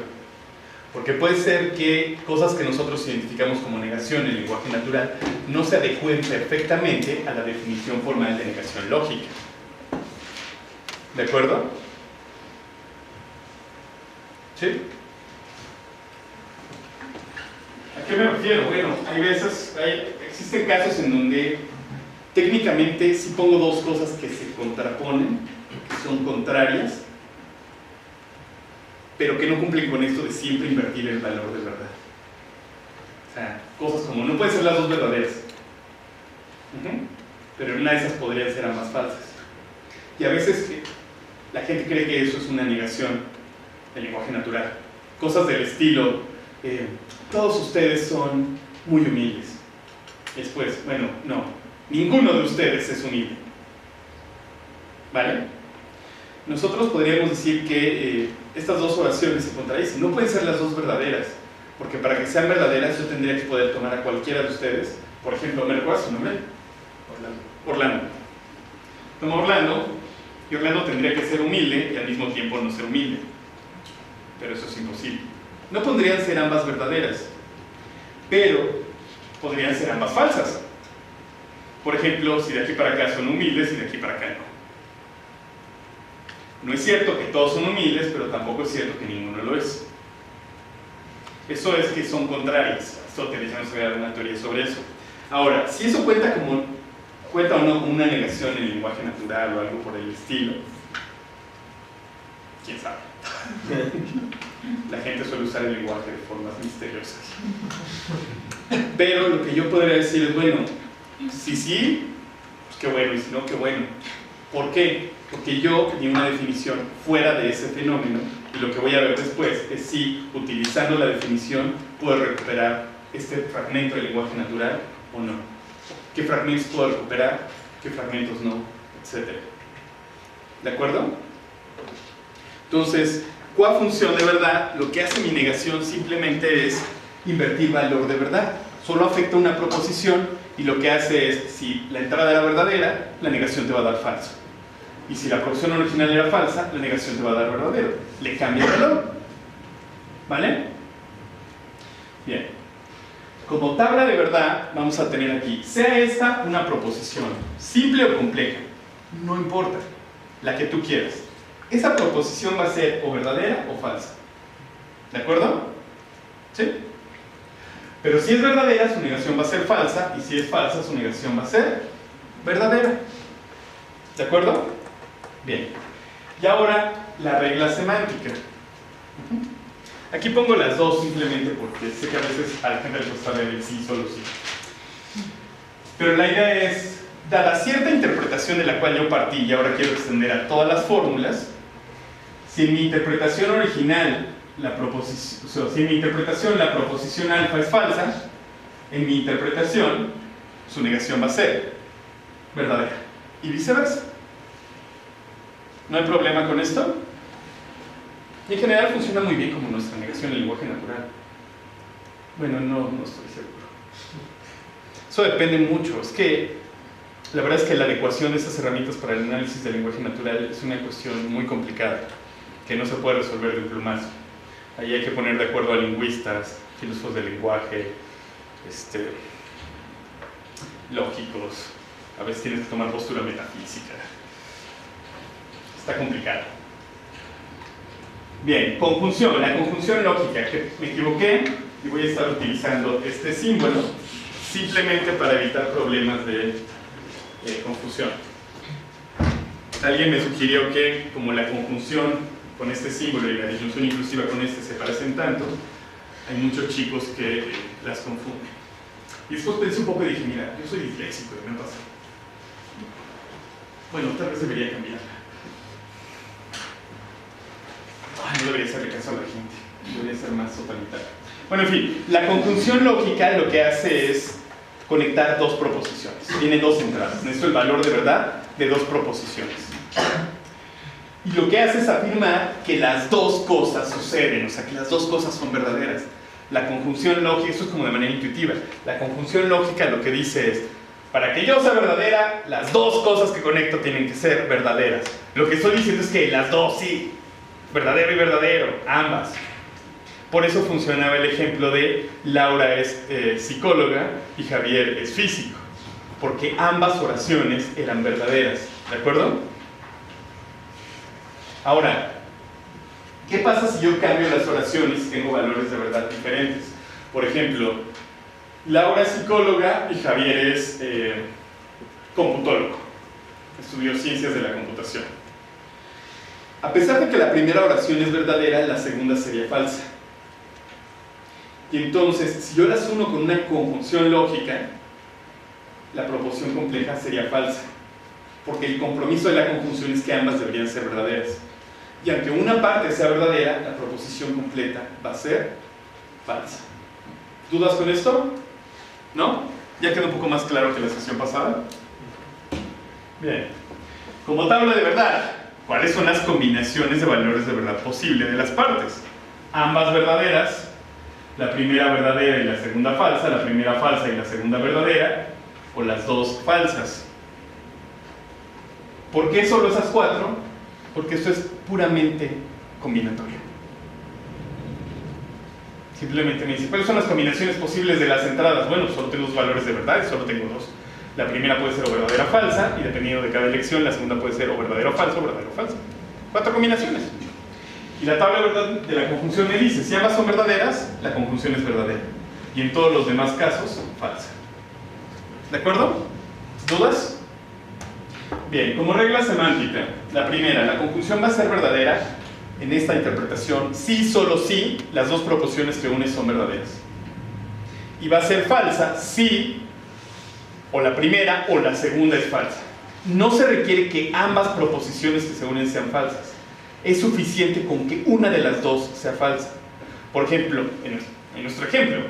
Speaker 1: Porque puede ser que cosas que nosotros identificamos como negación en lenguaje natural no se adecúen perfectamente a la definición formal de negación lógica. ¿De acuerdo? ¿Sí? ¿A qué me refiero? Bueno, hay veces, existen casos en donde técnicamente si pongo dos cosas que se contraponen, que son contrarias, pero que no cumplen con esto de siempre invertir el valor de verdad. O sea, cosas como: no pueden ser las dos verdaderas, pero en una de esas podrían ser ambas falsas. Y a veces la gente cree que eso es una negación del lenguaje natural. Cosas del estilo: todos ustedes son muy humildes. Después, bueno, no, ninguno de ustedes es humilde. ¿Vale? Nosotros podríamos decir que estas dos oraciones se contradicen. No pueden ser las dos verdaderas, porque para que sean verdaderas yo tendría que poder tomar a cualquiera de ustedes. Por ejemplo, ¿me recuerdas su nombre? Orlando. Tomo a Orlando, y Orlando tendría que ser humilde y al mismo tiempo no ser humilde. Pero eso es imposible. No podrían ser ambas verdaderas, pero podrían ser ambas falsas. Por ejemplo, si de aquí para acá son humildes y de aquí para acá no. No es cierto que todos son humildes, pero tampoco es cierto que ninguno lo es. Eso es que son contrarias. Aristóteles ya nos había dado una teoría sobre eso. Ahora, si eso cuenta o no como una negación en el lenguaje natural o algo por el estilo, quién sabe. La gente suele usar el lenguaje de formas misteriosas. Pero lo que yo podría decir es: bueno, si sí, pues qué bueno, y si no, qué bueno. ¿Por qué? Porque yo di una definición fuera de ese fenómeno, y lo que voy a ver después es si, utilizando la definición, puedo recuperar este fragmento del lenguaje natural o no. ¿Qué fragmentos puedo recuperar? ¿Qué fragmentos no? Etcétera. ¿De acuerdo? Entonces, ¿cuál función de verdad? Lo que hace mi negación simplemente es invertir valor de verdad. Solo afecta una proposición, y lo que hace es: si la entrada era verdadera, la negación te va a dar falso. Y si la proposición original era falsa, la negación te va a dar verdadero. Le cambia el valor. ¿Vale? Bien. Como tabla de verdad, vamos a tener aquí, sea esta una proposición simple o compleja. No importa, la que tú quieras. Esa proposición va a ser o verdadera o falsa. ¿De acuerdo? ¿Sí? Pero si es verdadera, su negación va a ser falsa, y si es falsa, su negación va a ser verdadera. ¿De acuerdo? Bien. Y ahora, la regla semántica. Aquí pongo las dos simplemente porque sé que a veces a la gente le gusta ver el sí, solo sí. Pero la idea es, dada cierta interpretación de la cual yo partí y ahora quiero extender a todas las fórmulas, si en mi interpretación original la proposición alfa es falsa, en mi interpretación su negación va a ser verdadera y viceversa. ¿No hay problema con esto? Y en general funciona muy bien como nuestra negación en lenguaje natural. Bueno, no estoy seguro. Eso depende mucho. Es que la verdad es que la adecuación de estas herramientas para el análisis del lenguaje natural es una cuestión muy complicada, que no se puede resolver de un plumazo. Ahí hay que poner de acuerdo a lingüistas, filósofos del lenguaje, lógicos. A veces tienes que tomar postura metafísica. Está complicado. Bien, conjunción. La conjunción lógica, que me equivoqué y voy a estar utilizando este símbolo simplemente para evitar problemas de confusión. Alguien me sugirió que como la conjunción con este símbolo y la disyunción inclusiva con este se parecen tanto, hay muchos chicos que las confunden. Y después pensé un poco y dije, mira, yo soy disléxico y me pasa. Bueno, tal vez debería cambiarla. No debería hacerle caso a la gente, debería ser más totalitario. Bueno, en fin, la conjunción lógica lo que hace es conectar dos proposiciones. Tiene dos entradas. Necesito el valor de verdad de dos proposiciones. Y lo que hace es afirmar que las dos cosas suceden, o sea, que las dos cosas son verdaderas. La conjunción lógica, eso es como de manera intuitiva. La conjunción lógica lo que dice es, para que yo sea verdadera, las dos cosas que conecto tienen que ser verdaderas. Lo que estoy diciendo es que las dos sí, verdadero y verdadero, ambas. Por eso funcionaba el ejemplo de Laura es psicóloga y Javier es físico, porque ambas oraciones eran verdaderas, ¿de acuerdo? Ahora, ¿qué pasa si yo cambio las oraciones y tengo valores de verdad diferentes? Por ejemplo, Laura es psicóloga y Javier es computólogo, estudió ciencias de la computación. A pesar de que la primera oración es verdadera, la segunda sería falsa. Y entonces, si yo las uno con una conjunción lógica, la proposición compleja sería falsa, porque el compromiso de la conjunción es que ambas deberían ser verdaderas. Y aunque una parte sea verdadera, la proposición completa va a ser falsa. ¿Dudas con esto? ¿No? ¿Ya quedó un poco más claro que la sesión pasada? Bien. Como tabla de verdad, ¿cuáles son las combinaciones de valores de verdad posible de las partes? Ambas verdaderas, la primera verdadera y la segunda falsa, la primera falsa y la segunda verdadera, o las dos falsas. ¿Por qué solo esas cuatro? Porque esto es puramente combinatorio. Simplemente me dice, ¿cuáles son las combinaciones posibles de las entradas? Bueno, solo tengo dos valores de verdad y solo tengo dos. La primera puede ser o verdadera o falsa, y dependiendo de cada elección, la segunda puede ser o verdadero o falso, o verdadero o falso. Cuatro combinaciones. Y la tabla de la conjunción me dice, si ambas son verdaderas, la conjunción es verdadera. Y en todos los demás casos, falsa. ¿De acuerdo? ¿Dudas? Bien, como regla semántica, la primera, la conjunción va a ser verdadera en esta interpretación si, solo si, las dos proposiciones que unes son verdaderas. Y va a ser falsa si o la primera o la segunda es falsa. No se requiere que ambas proposiciones que se unen sean falsas. Es suficiente con que una de las dos sea falsa. Por ejemplo, en nuestro ejemplo,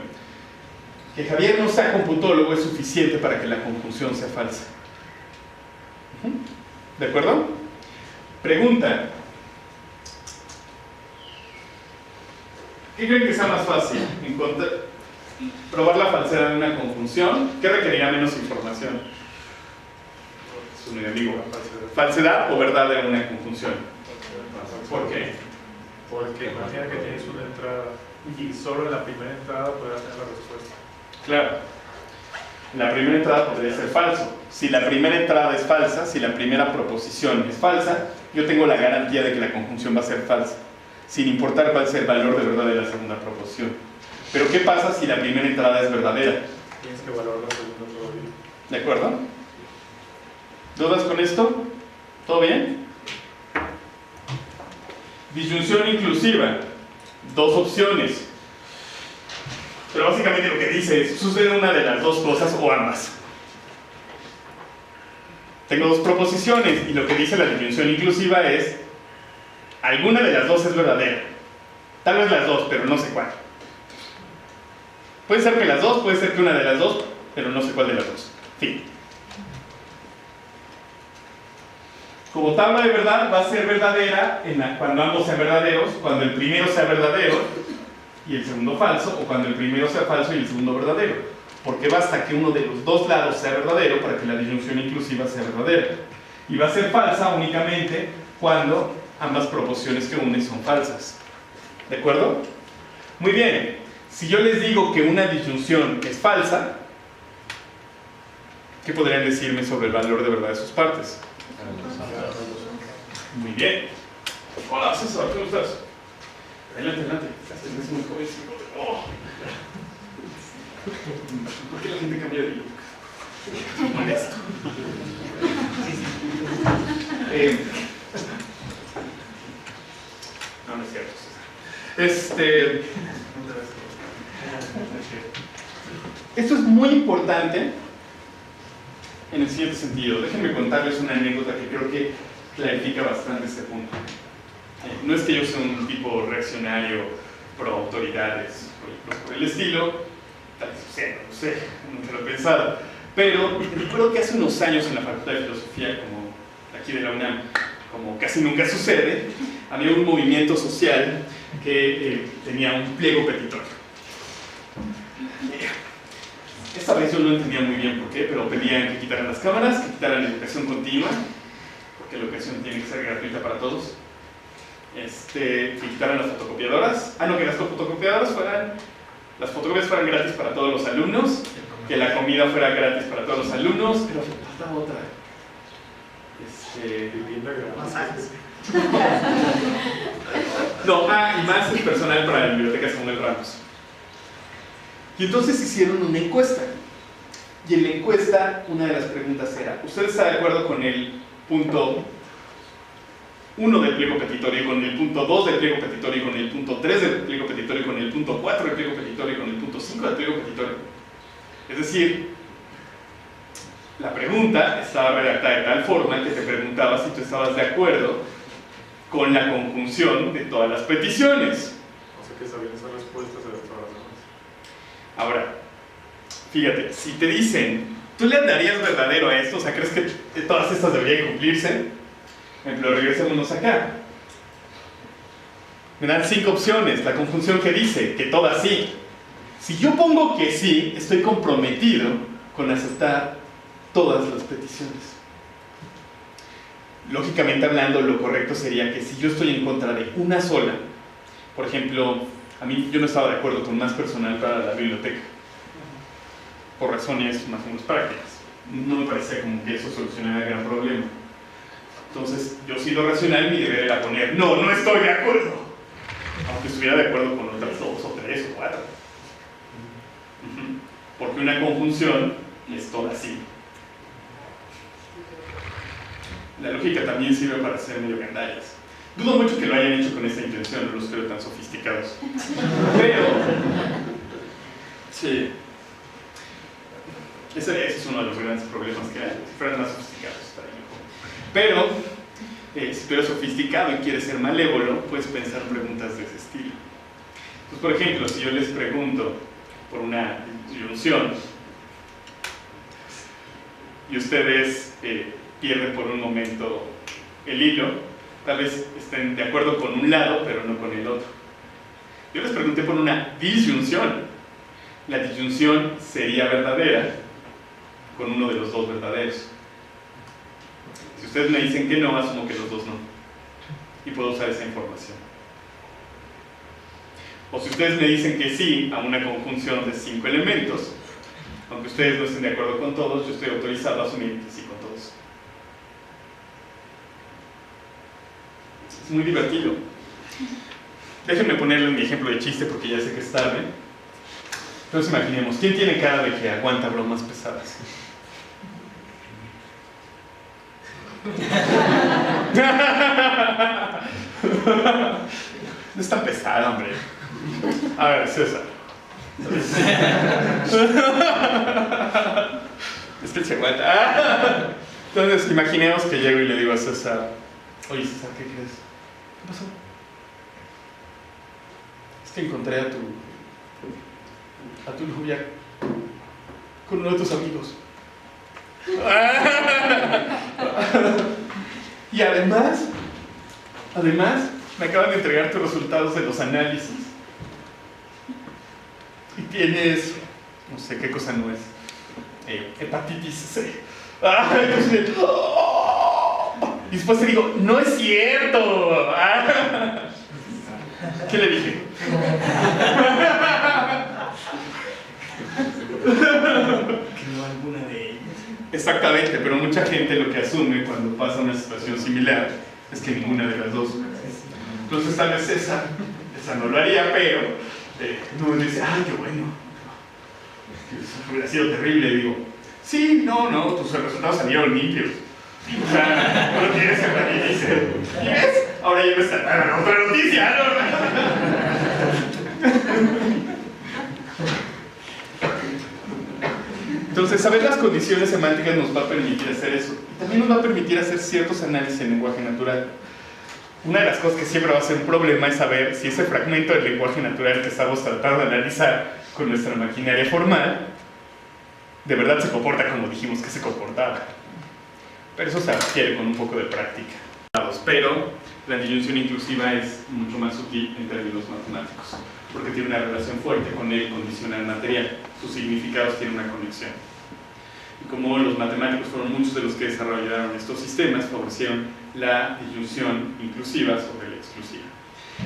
Speaker 1: que Javier no sea computólogo es suficiente para que la conjunción sea falsa. ¿De acuerdo? Pregunta. ¿Qué creen que sea más fácil? ¿Probar la falsedad de una conjunción? ¿Qué requerirá menos información? Es un enemigo. ¿Falsedad o verdad de una conjunción? ¿Por qué?
Speaker 3: Porque imagina que tienes una entrada y solo en la primera entrada podrás tener la respuesta.
Speaker 1: Claro. La primera entrada podría ser falso. Si la primera entrada es falsa, si la primera proposición es falsa, yo tengo la garantía de que la conjunción va a ser falsa, sin importar cuál sea el valor de verdad de la segunda proposición. Pero ¿qué pasa si la primera entrada es verdadera?
Speaker 3: Tienes que valorar la segunda todavía.
Speaker 1: ¿De acuerdo? ¿Dudas con esto? ¿Todo bien? Disyunción inclusiva. Dos opciones. Pero básicamente lo que dice es, sucede una de las dos cosas o ambas. Tengo dos proposiciones y lo que dice la disyunción inclusiva es, alguna de las dos es verdadera. Tal vez las dos, pero no sé cuál. Puede ser que las dos, puede ser que una de las dos, pero no sé cuál de las dos. Fin. Como tabla de verdad va a ser verdadera cuando ambos sean verdaderos, cuando el primero sea verdadero y el segundo falso, o cuando el primero sea falso y el segundo verdadero. Porque basta que uno de los dos lados sea verdadero para que la disyunción inclusiva sea verdadera. Y va a ser falsa únicamente cuando ambas proposiciones que unen son falsas. ¿De acuerdo? Muy bien. Si yo les digo que una disyunción es falsa, ¿qué podrían decirme sobre el valor de verdad de sus partes? Muy bien. Hola César, ¿cómo estás? Adelante, adelante. Estás muy joven. Oh. ¿Por qué la gente cambia de look? Molesto. No, no es cierto, César. Esto es muy importante en el siguiente sentido. Déjenme contarles una anécdota que creo que clarifica bastante este punto. No es que yo sea un tipo reaccionario, pro autoridades, o por el estilo, tal vez sea, no sé, nunca lo he pensado, pero recuerdo que hace unos años en la Facultad de Filosofía, como aquí de la UNAM, como casi nunca sucede, había un movimiento social que tenía un pliego petitorio. Esta vez yo no entendía muy bien por qué, pero pedían que quitaran las cámaras, que quitaran la educación continua, porque la educación tiene que ser gratuita para todos, que quitaran las fotocopiadoras, que las fotocopiadoras las fotocopias fueran gratis para todos los alumnos, que la comida fuera gratis para todos los alumnos, pero faltaba otra. No, y más el personal para la biblioteca Samuel Ramos. Y entonces hicieron una encuesta. Y en la encuesta, una de las preguntas era, ¿usted está de acuerdo con el punto 1 del pliego petitorio, con el punto 2 del pliego petitorio, con el punto 3 del pliego petitorio, con el punto 4 del pliego petitorio, con el punto 5 del pliego petitorio? Es decir, la pregunta estaba redactada de tal forma que te preguntaba si tú estabas de acuerdo con la conjunción de todas las peticiones.
Speaker 3: O sea que sabían esas respuestas de todas las demás.
Speaker 1: Ahora, fíjate, si te dicen, ¿tú le darías verdadero a esto? O sea, ¿crees que todas estas deberían cumplirse? Por ejemplo, regresémonos acá. Me dan 5 opciones, la conjunción que dice que todas sí. Si yo pongo que sí, estoy comprometido con aceptar todas las peticiones. Lógicamente hablando, lo correcto sería que si yo estoy en contra de una sola, por ejemplo, yo no estaba de acuerdo con más personal para la biblioteca, por razones más o menos prácticas. No me parecía como que eso solucionara el gran problema. Entonces, yo sí lo racional, mi deber era poner, no estoy de acuerdo, aunque estuviera de acuerdo con otras 2 o 3 o 4. Porque una conjunción es toda sí. La lógica también sirve para hacer medio gandallas. Dudo mucho que lo hayan hecho con esta intención, no los creo tan sofisticados. Pero, sí, ese es uno de los grandes problemas que hay. Si fueran más sofisticados, estaría mejor. Pero, si tú eres sofisticado y quieres ser malévolo, puedes pensar preguntas de ese estilo. Entonces, por ejemplo, si yo les pregunto por una disyunción y ustedes pierden por un momento el hilo, tal vez estén de acuerdo con un lado, pero no con el otro. Yo les pregunté por una disyunción. La disyunción sería verdadera con uno de los dos verdaderos. Si ustedes me dicen que no, asumo que los dos no. Y puedo usar esa información. O si ustedes me dicen que sí a una conjunción de 5 elementos, Aunque ustedes no estén de acuerdo con todos, yo estoy autorizado a asumir que sí con todos. Es muy divertido. Déjenme ponerle mi ejemplo de chiste porque ya sé que es tarde. Entonces imaginemos, ¿quién tiene cara de que aguanta bromas pesadas? No es tan pesada, hombre. A ver, César. Es que se aguanta. Entonces imaginemos que llego y le digo a César: oye César, ¿qué crees? ¿Qué pasó? Es que encontré a tu novia con uno de tus amigos. Y además, me acaban de entregar tus resultados de los análisis. Y tienes, no sé qué cosa no es, hepatitis C. Entonces, y después te digo, no es cierto. ¿Qué le dije?
Speaker 2: Que no alguna de ellas.
Speaker 1: Exactamente, pero mucha gente lo que asume cuando pasa una situación similar es que ninguna de las dos. Entonces tal vez esa no lo haría, pero no me dice, ay, qué bueno, eso hubiera sido terrible. Y digo, sí, no, tus resultados salieron limpios. O sea, no tienes hepatitis C. ¿Y ves? Ahora ya me está dando otra noticia, Entonces, saber las condiciones semánticas nos va a permitir hacer eso. Y también nos va a permitir hacer ciertos análisis en lenguaje natural. Una de las cosas que siempre va a ser un problema es saber si ese fragmento del lenguaje natural que estamos tratando de analizar con nuestra maquinaria formal de verdad se comporta como dijimos que se comportaba. Pero eso se adquiere con un poco de práctica. Pero la disyunción inclusiva es mucho más sutil en términos matemáticos, porque tiene una relación fuerte con el condicional material. Sus significados tienen una conexión. Y como los matemáticos fueron muchos de los que desarrollaron estos sistemas, favorecieron la disyunción inclusiva sobre la exclusiva.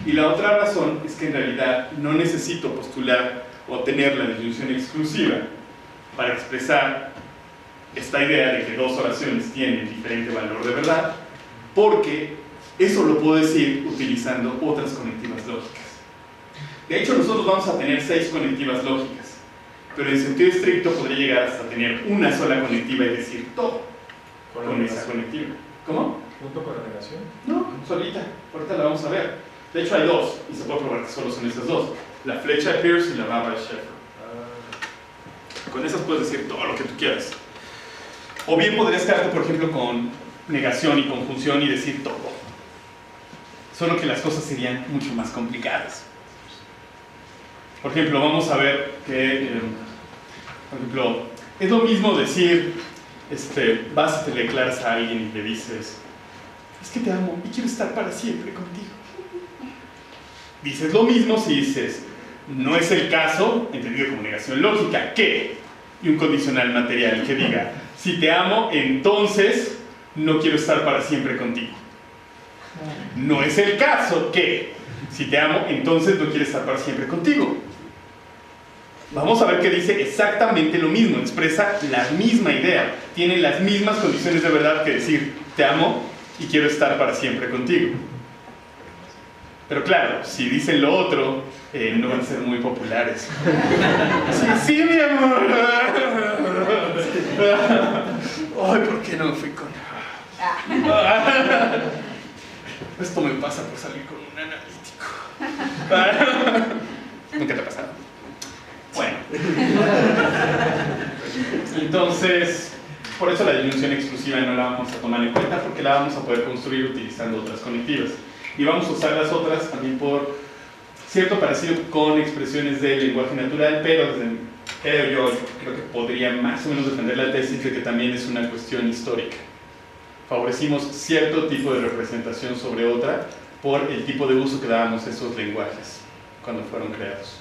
Speaker 1: Y la otra razón es que en realidad no necesito postular o tener la disyunción exclusiva para expresar esta idea de que dos oraciones tienen diferente valor de verdad, porque eso lo puedo decir utilizando otras conectivas lógicas. De hecho, nosotros vamos a tener 6 conectivas lógicas, pero en sentido estricto podría llegar hasta tener una sola conectiva y decir todo con esa conectiva. ¿Cómo?
Speaker 3: ¿Junto con la negación?
Speaker 1: No, solita. Ahorita la vamos a ver. De hecho, hay 2, y se puede probar que solo son esas 2. La flecha de Peirce y la barra de Sheffer. Con esas puedes decir todo lo que tú quieras. O bien podrías quedarte, por ejemplo, con negación y conjunción y decir todo. Solo que las cosas serían mucho más complicadas. Por ejemplo, vamos a ver que, por ejemplo, es lo mismo decir, vas y te le declaras a alguien y le dices, es que te amo y quiero estar para siempre contigo. Dices lo mismo si dices, no es el caso, entendido como negación lógica, que, y un condicional material que diga, si te amo, entonces no quiero estar para siempre contigo. No es el caso que, si te amo, entonces no quiero estar para siempre contigo. Vamos a ver que dice exactamente lo mismo, expresa la misma idea, tiene las mismas condiciones de verdad que decir, te amo y quiero estar para siempre contigo. Pero claro, si dicen lo otro, no van a ser muy populares. Sí, mi amor. Ay, ¿por qué no fui con...? Esto me pasa por salir con un analítico. ¿Nunca te ha pasado? Bueno. Entonces, por eso la disyunción exclusiva no la vamos a tomar en cuenta, porque la vamos a poder construir utilizando otras conectivas. Y vamos a usar las otras también por cierto parecido con expresiones del lenguaje natural, pero creo que podría más o menos defender la tesis de que también es una cuestión histórica. Favorecimos cierto tipo de representación sobre otra por el tipo de uso que dábamos a esos lenguajes cuando fueron creados.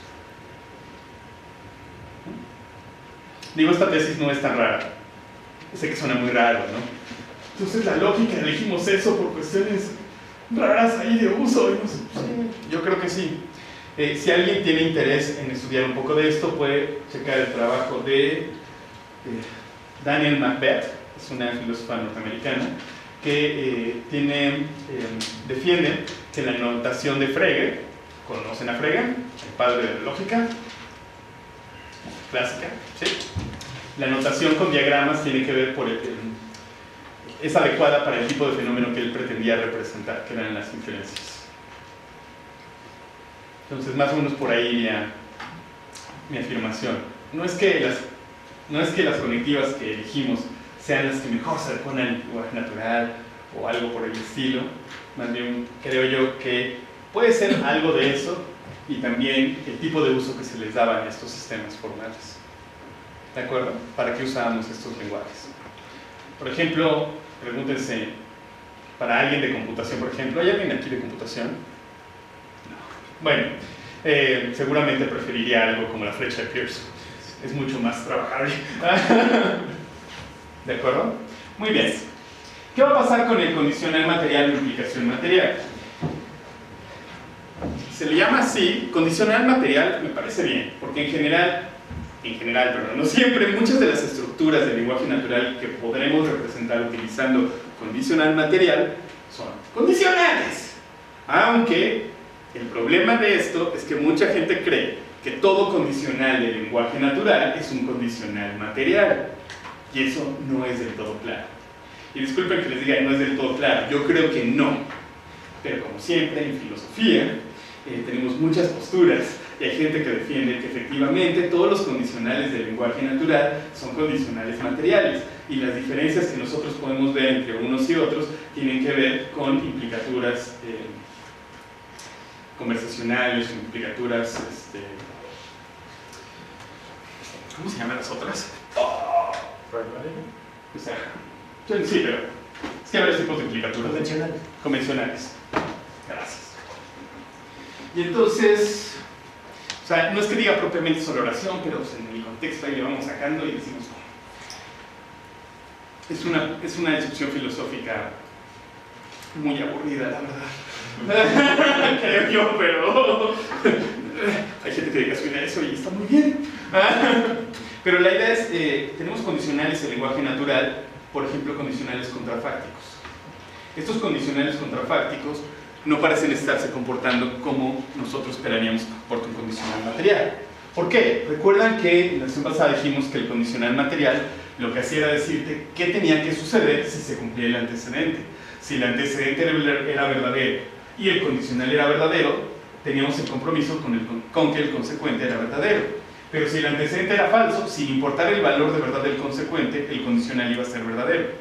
Speaker 1: Digo, esta tesis no es tan rara. Sé que suena muy raro, ¿no? Entonces la lógica, elegimos eso por cuestiones raras ahí de uso. Yo creo que sí. Si alguien tiene interés en estudiar un poco de esto, puede checar el trabajo de Daniel Macbeth, es una filósofa norteamericana, que defiende que la notación de Frege, ¿conocen a Frege? El padre de la lógica clásica, ¿sí? La notación con diagramas tiene que ver es adecuada para el tipo de fenómeno que él pretendía representar, que eran las inferencias. Entonces, más o menos por ahí iría mi afirmación. No es que las conectivas que elegimos sean las que mejor se adecuan al lenguaje natural o algo por el estilo. Más bien creo yo que puede ser algo de eso y también el tipo de uso que se les daba en estos sistemas formales. ¿De acuerdo? ¿Para qué usábamos estos lenguajes? Por ejemplo, pregúntense, para alguien de computación, por ejemplo, ¿hay alguien aquí de computación? No. Bueno, seguramente preferiría algo como la flecha de Pearson. Es mucho más trabajable. ¿De acuerdo? Muy bien. ¿Qué va a pasar con el condicional material o implicación material? Se le llama así, condicional material, me parece bien, porque en general, pero no siempre, muchas de las estructuras del lenguaje natural que podremos representar utilizando condicional material son condicionales. Aunque el problema de esto es que mucha gente cree que todo condicional del lenguaje natural es un condicional material. Y eso no es del todo claro. Y disculpen que les diga, no es del todo claro. Yo creo que no. Pero como siempre, en filosofía, tenemos muchas posturas. Y hay gente que defiende que efectivamente todos los condicionales del lenguaje natural son condicionales materiales. Y las diferencias que nosotros podemos ver entre unos y otros tienen que ver con implicaturas conversacionales, implicaturas... ¿cómo se llaman las otras? O sea, sí, pero es que hay varios tipos de implicaturas. Convencionales. Gracias. Y entonces, o sea, no es que diga propiamente sobre oración, pero pues, en el contexto ahí le vamos sacando y decimos, es una discusión filosófica muy aburrida, la verdad. Creo yo, pero hay gente que dedica su vida a eso y está muy bien. Pero la idea es, tenemos condicionales en lenguaje natural, por ejemplo, condicionales contrafácticos. Estos condicionales contrafácticos no parecen estarse comportando como nosotros esperaríamos que comporte un condicional material. ¿Por qué? Recuerdan que en la sesión pasada dijimos que el condicional material lo que hacía era decirte qué tenía que suceder si se cumplía el antecedente. Si el antecedente era verdadero y el condicional era verdadero, teníamos el compromiso con que el consecuente era verdadero. Pero si el antecedente era falso, sin importar el valor de verdad del consecuente, el condicional iba a ser verdadero.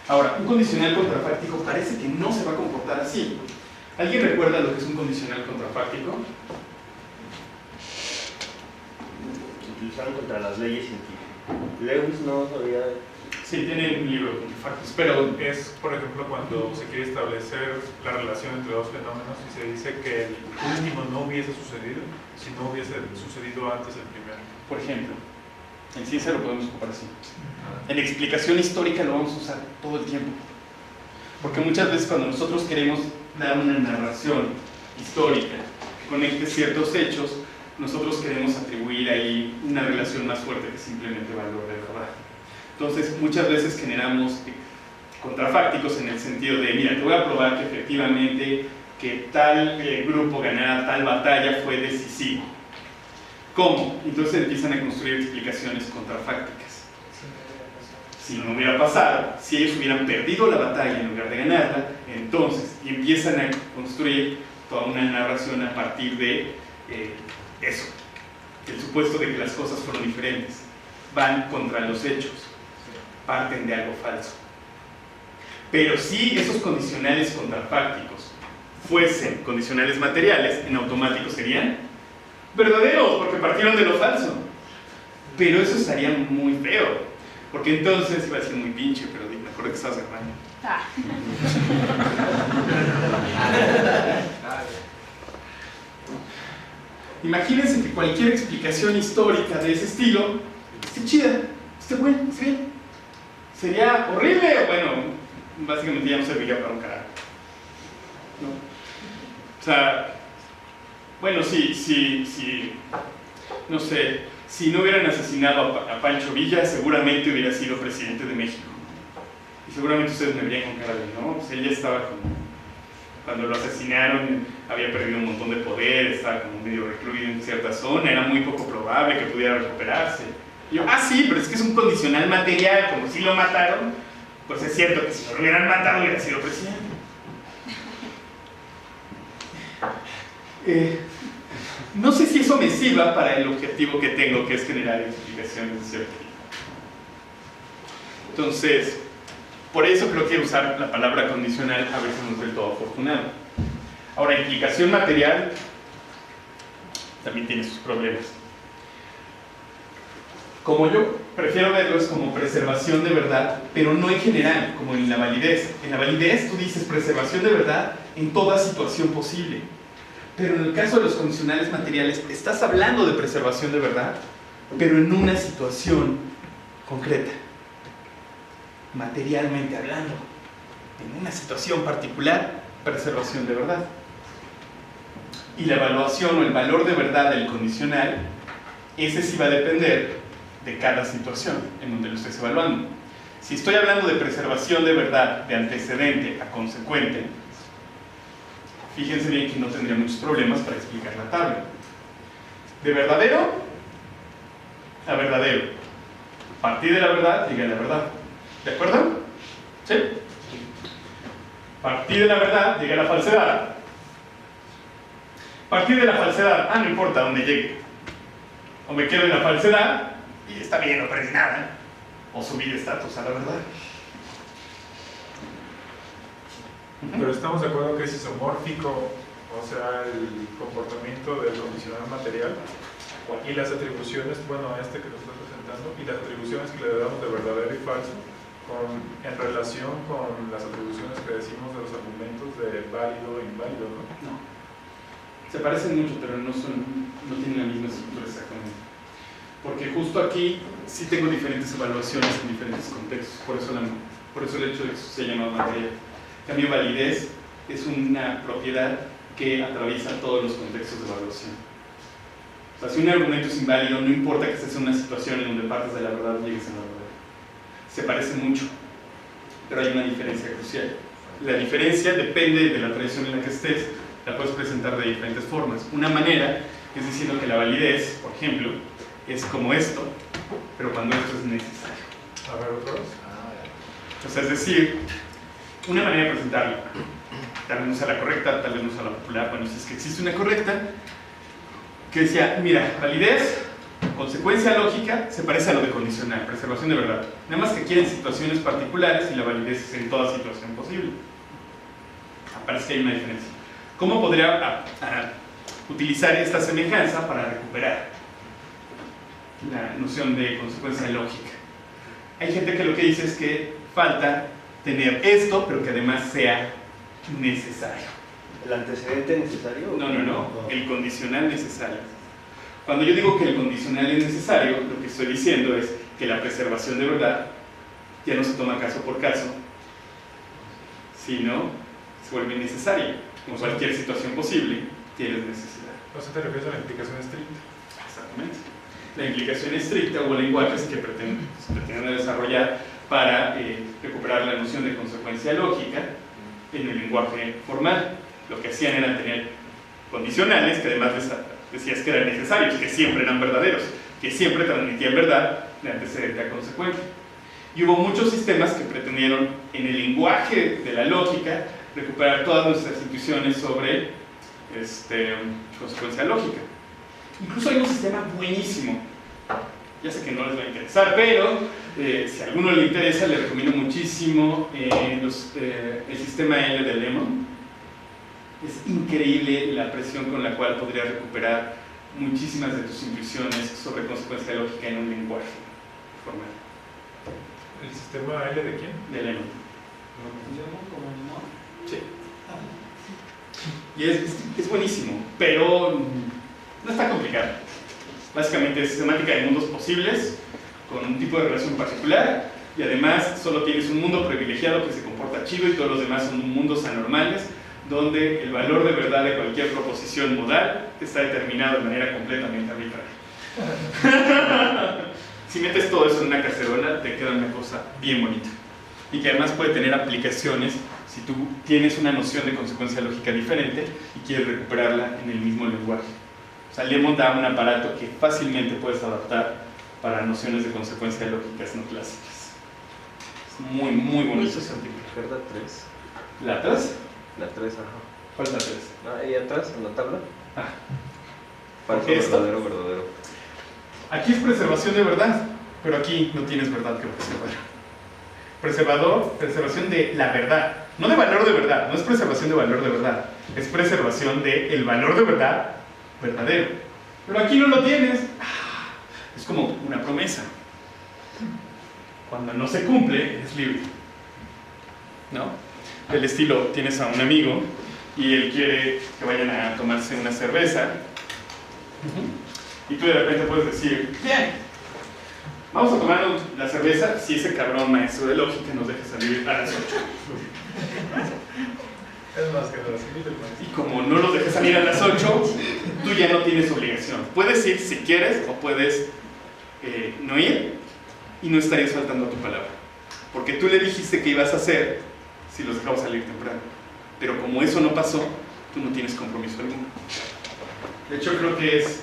Speaker 1: Ahora, un condicional contrafáctico parece que no se va a comportar así. ¿Alguien recuerda lo que es un condicional contrafáctico?
Speaker 2: Se utilizaron contra las leyes científicas. Lewis no sabía...
Speaker 1: Sí, tiene un libro de contrafácticos, pero...
Speaker 3: Es, por ejemplo, cuando se quiere establecer la relación entre dos fenómenos y se dice que el último no hubiese sucedido si no hubiese sucedido antes el primero.
Speaker 1: Por ejemplo, en ciencia lo podemos ocupar así. En explicación histórica lo vamos a usar todo el tiempo. Porque muchas veces cuando nosotros queremos dar una narración histórica que conecte ciertos hechos, nosotros queremos atribuir ahí una relación más fuerte que simplemente valor de verdad. Entonces, muchas veces generamos contrafácticos en el sentido de, mira, te voy a probar que efectivamente que tal grupo ganara tal batalla fue decisivo. ¿Cómo? Entonces empiezan a construir explicaciones contrafácticas. Si no hubiera pasado, si ellos hubieran perdido la batalla en lugar de ganarla, entonces empiezan a construir toda una narración a partir de eso, el supuesto de que las cosas fueron diferentes, van contra los hechos, parten de algo falso. Pero si esos condicionales contrafácticos fuesen condicionales materiales, en automático serían verdaderos, porque partieron de lo falso. Pero eso estaría muy feo, porque entonces iba a ser muy pinche, pero me acuerdo que estabas grabando. Imagínense que cualquier explicación histórica de ese estilo esté chida, esté buena, esté bien. Sería horrible, o bueno, básicamente ya no serviría para un carajo, ¿no? O sea, bueno, sí, no sé, si no hubieran asesinado a Pancho Villa, seguramente hubiera sido presidente de México. Y seguramente ustedes me verían con cara de, no, pues él ya estaba como... Cuando lo asesinaron había perdido un montón de poder, estaba como medio recluido en cierta zona, era muy poco probable que pudiera recuperarse. Y yo, sí, pero es que es un condicional material, como si lo mataron, pues es cierto que si no lo hubieran matado hubiera sido presidente. No sé si eso me sirva para el objetivo que tengo, que es generar explicaciones de cierto tipo. Entonces, por eso creo que usar la palabra condicional a veces no es del todo afortunado. Ahora, implicación material también tiene sus problemas. Como yo prefiero verlo es como preservación de verdad, pero no en general, como en la validez. En la validez tú dices preservación de verdad en toda situación posible. Pero en el caso de los condicionales materiales, estás hablando de preservación de verdad, pero en una situación concreta. Materialmente hablando, en una situación particular, preservación de verdad. Y la evaluación o el valor de verdad del condicional, ese sí va a depender de cada situación en donde lo estés evaluando. Si estoy hablando de preservación de verdad de antecedente a consecuente, fíjense bien que no tendría muchos problemas para explicar la tabla. De verdadero a verdadero. A partir de la verdad, llegué a la verdad. ¿De acuerdo? ¿Sí? Partir de la verdad, llegué a la falsedad. Partir de la falsedad, no importa dónde llegue. O me quedo en la falsedad y está bien, no perdí nada. O subí de estatus a la verdad.
Speaker 3: Pero estamos de acuerdo que es isomórfico, o sea, el comportamiento del condicional material y las atribuciones, bueno, a este que nos está presentando, y las atribuciones que le damos de verdadero y falso, en relación con las atribuciones que decimos de los argumentos de válido e inválido, ¿no?
Speaker 1: No. Se parecen mucho, pero no tienen la misma estructura exactamente. Porque justo aquí sí tengo diferentes evaluaciones en diferentes contextos, por eso el hecho de que eso se llama material. En cambio, validez es una propiedad que atraviesa todos los contextos de evaluación. O sea, si un argumento es inválido, no importa que estés en una situación en donde partes de la verdad o llegues a la verdad. Se parecen mucho, pero hay una diferencia crucial. La diferencia depende de la tradición en la que estés, la puedes presentar de diferentes formas. Una manera es diciendo que la validez, por ejemplo, es como esto, pero cuando esto es necesario.
Speaker 3: A ver, otros.
Speaker 1: O sea, es decir, una manera de presentarlo, tal vez no sea la correcta, tal vez no sea la popular, bueno, si es que existe una correcta, que decía, mira, validez, consecuencia lógica, se parece a lo de condicional, preservación de verdad. Nada más que aquí en situaciones particulares y la validez es en toda situación posible. Parece que hay una diferencia. ¿Cómo podría utilizar esta semejanza para recuperar la noción de consecuencia lógica? Hay gente que lo que dice es que falta tener esto, pero que además sea necesario.
Speaker 2: ¿El antecedente necesario?
Speaker 1: No. El condicional necesario. Cuando yo digo que el condicional es necesario, lo que estoy diciendo es que la preservación de verdad ya no se toma caso por caso, sino se vuelve necesaria. Como cualquier situación posible, tienes necesidad.
Speaker 3: O sea, te refieres a la implicación estricta.
Speaker 1: Exactamente. La implicación estricta hubo lenguajes que se pretenden desarrollar para recuperar la noción de consecuencia lógica en el lenguaje formal. Lo que hacían era tener condicionales que además decías que eran necesarios, que siempre eran verdaderos, que siempre transmitían verdad de antecedente a consecuencia. Y hubo muchos sistemas que pretendieron en el lenguaje de la lógica recuperar todas nuestras intuiciones sobre consecuencia lógica. Incluso hay un sistema buenísimo, ya sé que no les va a interesar, pero si a alguno le interesa, le recomiendo muchísimo el sistema L de Lemon. Es increíble la presión con la cual podrías recuperar muchísimas de tus intuiciones sobre consecuencia lógica en un lenguaje formal.
Speaker 3: ¿El sistema L de quién?
Speaker 1: De Lemon.
Speaker 4: ¿Lemon como limón?
Speaker 1: Sí. Y es buenísimo, pero no está complicado. Básicamente es sistemática de mundos posibles, con un tipo de relación particular, y además solo tienes un mundo privilegiado que se comporta chido y todos los demás son mundos anormales, donde el valor de verdad de cualquier proposición modal está determinado de manera completamente arbitraria. Si metes todo eso en una cacerola, te queda una cosa bien bonita. Y que además puede tener aplicaciones si tú tienes una noción de consecuencia lógica diferente y quieres recuperarla en el mismo lenguaje. O sea, Lemon da un aparato que fácilmente puedes adaptar para nociones de consecuencias lógicas no clásicas. Es muy, muy bonito ese artículo.
Speaker 5: ¿Verdad 3?
Speaker 1: ¿La 3?
Speaker 5: La 3, ajá.
Speaker 1: ¿Cuál es la 3?
Speaker 5: Ahí atrás, en la tabla.
Speaker 1: Ah.
Speaker 5: Falso,
Speaker 1: ¿Esto?
Speaker 5: verdadero, verdadero.
Speaker 1: Aquí es preservación de verdad, pero aquí no tienes verdad que preservar. Preservación de la verdad, no de valor de verdad, no es preservación de valor de verdad, es preservación de el valor de verdad verdadero. Pero aquí no lo tienes. Es como una promesa. Cuando no se cumple, es libre. ¿No? Del estilo, tienes a un amigo y él quiere que vayan a tomarse una cerveza. Y tú de repente puedes decir, bien, vamos a tomarnos la cerveza si ese cabrón maestro de lógica nos deja salir a las 8.
Speaker 3: Es más que nada, sí, del maestro.
Speaker 1: Y como no los dejes salir a las 8, tú ya no tienes obligación. Puedes ir si quieres o puedes no ir y no estarías faltando a tu palabra. Porque tú le dijiste que ibas a hacer si los dejabas salir temprano. Pero como eso no pasó, tú no tienes compromiso alguno. De hecho, creo que es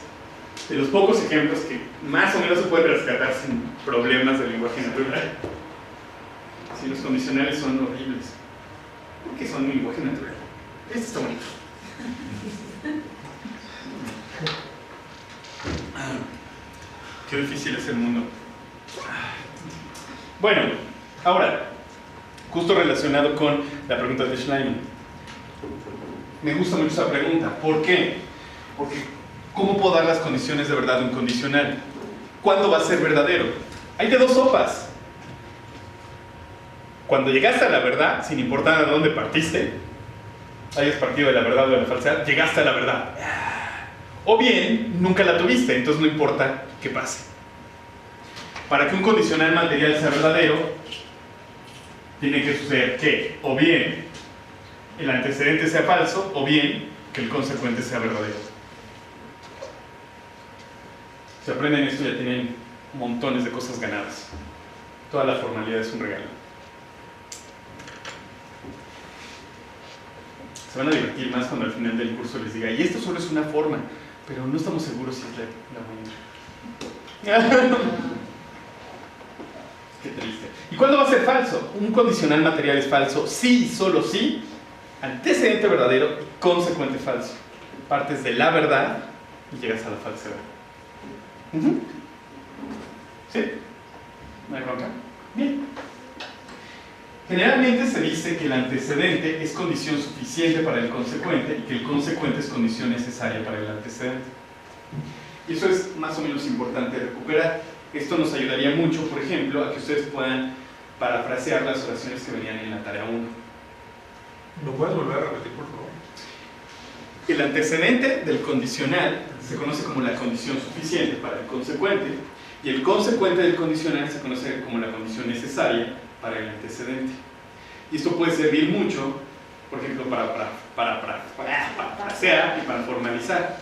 Speaker 1: de los pocos ejemplos que más o menos se puede rescatar sin problemas del lenguaje natural. Si los condicionales son horribles, porque son un lenguaje natural. Este está bonito. Qué difícil es el mundo. Bueno, ahora, justo relacionado con la pregunta de Schleiman. Me gusta mucho esa pregunta. ¿Por qué? Porque ¿cómo puedo dar las condiciones de verdad de un condicional? ¿Cuándo va a ser verdadero? Hay de dos sopas. Cuando llegaste a la verdad, sin importar a dónde partiste, hayas partido de la verdad o de la falsedad, llegaste a la verdad. O bien, nunca la tuviste, entonces no importa qué pase. Para que un condicional material sea verdadero, tiene que suceder que, o bien, el antecedente sea falso, o bien, que el consecuente sea verdadero. Si aprenden esto ya tienen montones de cosas ganadas. Toda la formalidad es un regalo. Se van a divertir más cuando al final del curso les diga, y esto solo es una forma, pero no estamos seguros si es la buena. Qué triste. ¿Y cuándo va a ser falso? Un condicional material es falso si y solo si antecedente verdadero y consecuente falso. Partes de la verdad y llegas a la falsedad. ¿Sí? ¿No hay bronca? Bien. Generalmente se dice que el antecedente es condición suficiente para el consecuente y que el consecuente es condición necesaria para el antecedente. Y eso es más o menos importante recuperar. Esto nos ayudaría mucho, por ejemplo, a que ustedes puedan parafrasear las oraciones que venían en la tarea 1.
Speaker 3: ¿Lo puedes volver a repetir, por favor?
Speaker 1: El antecedente del condicional se conoce como la condición suficiente para el consecuente y el consecuente del condicional se conoce como la condición necesaria para el antecedente. Y esto puede servir mucho, por ejemplo, para parafrasear y para formalizar.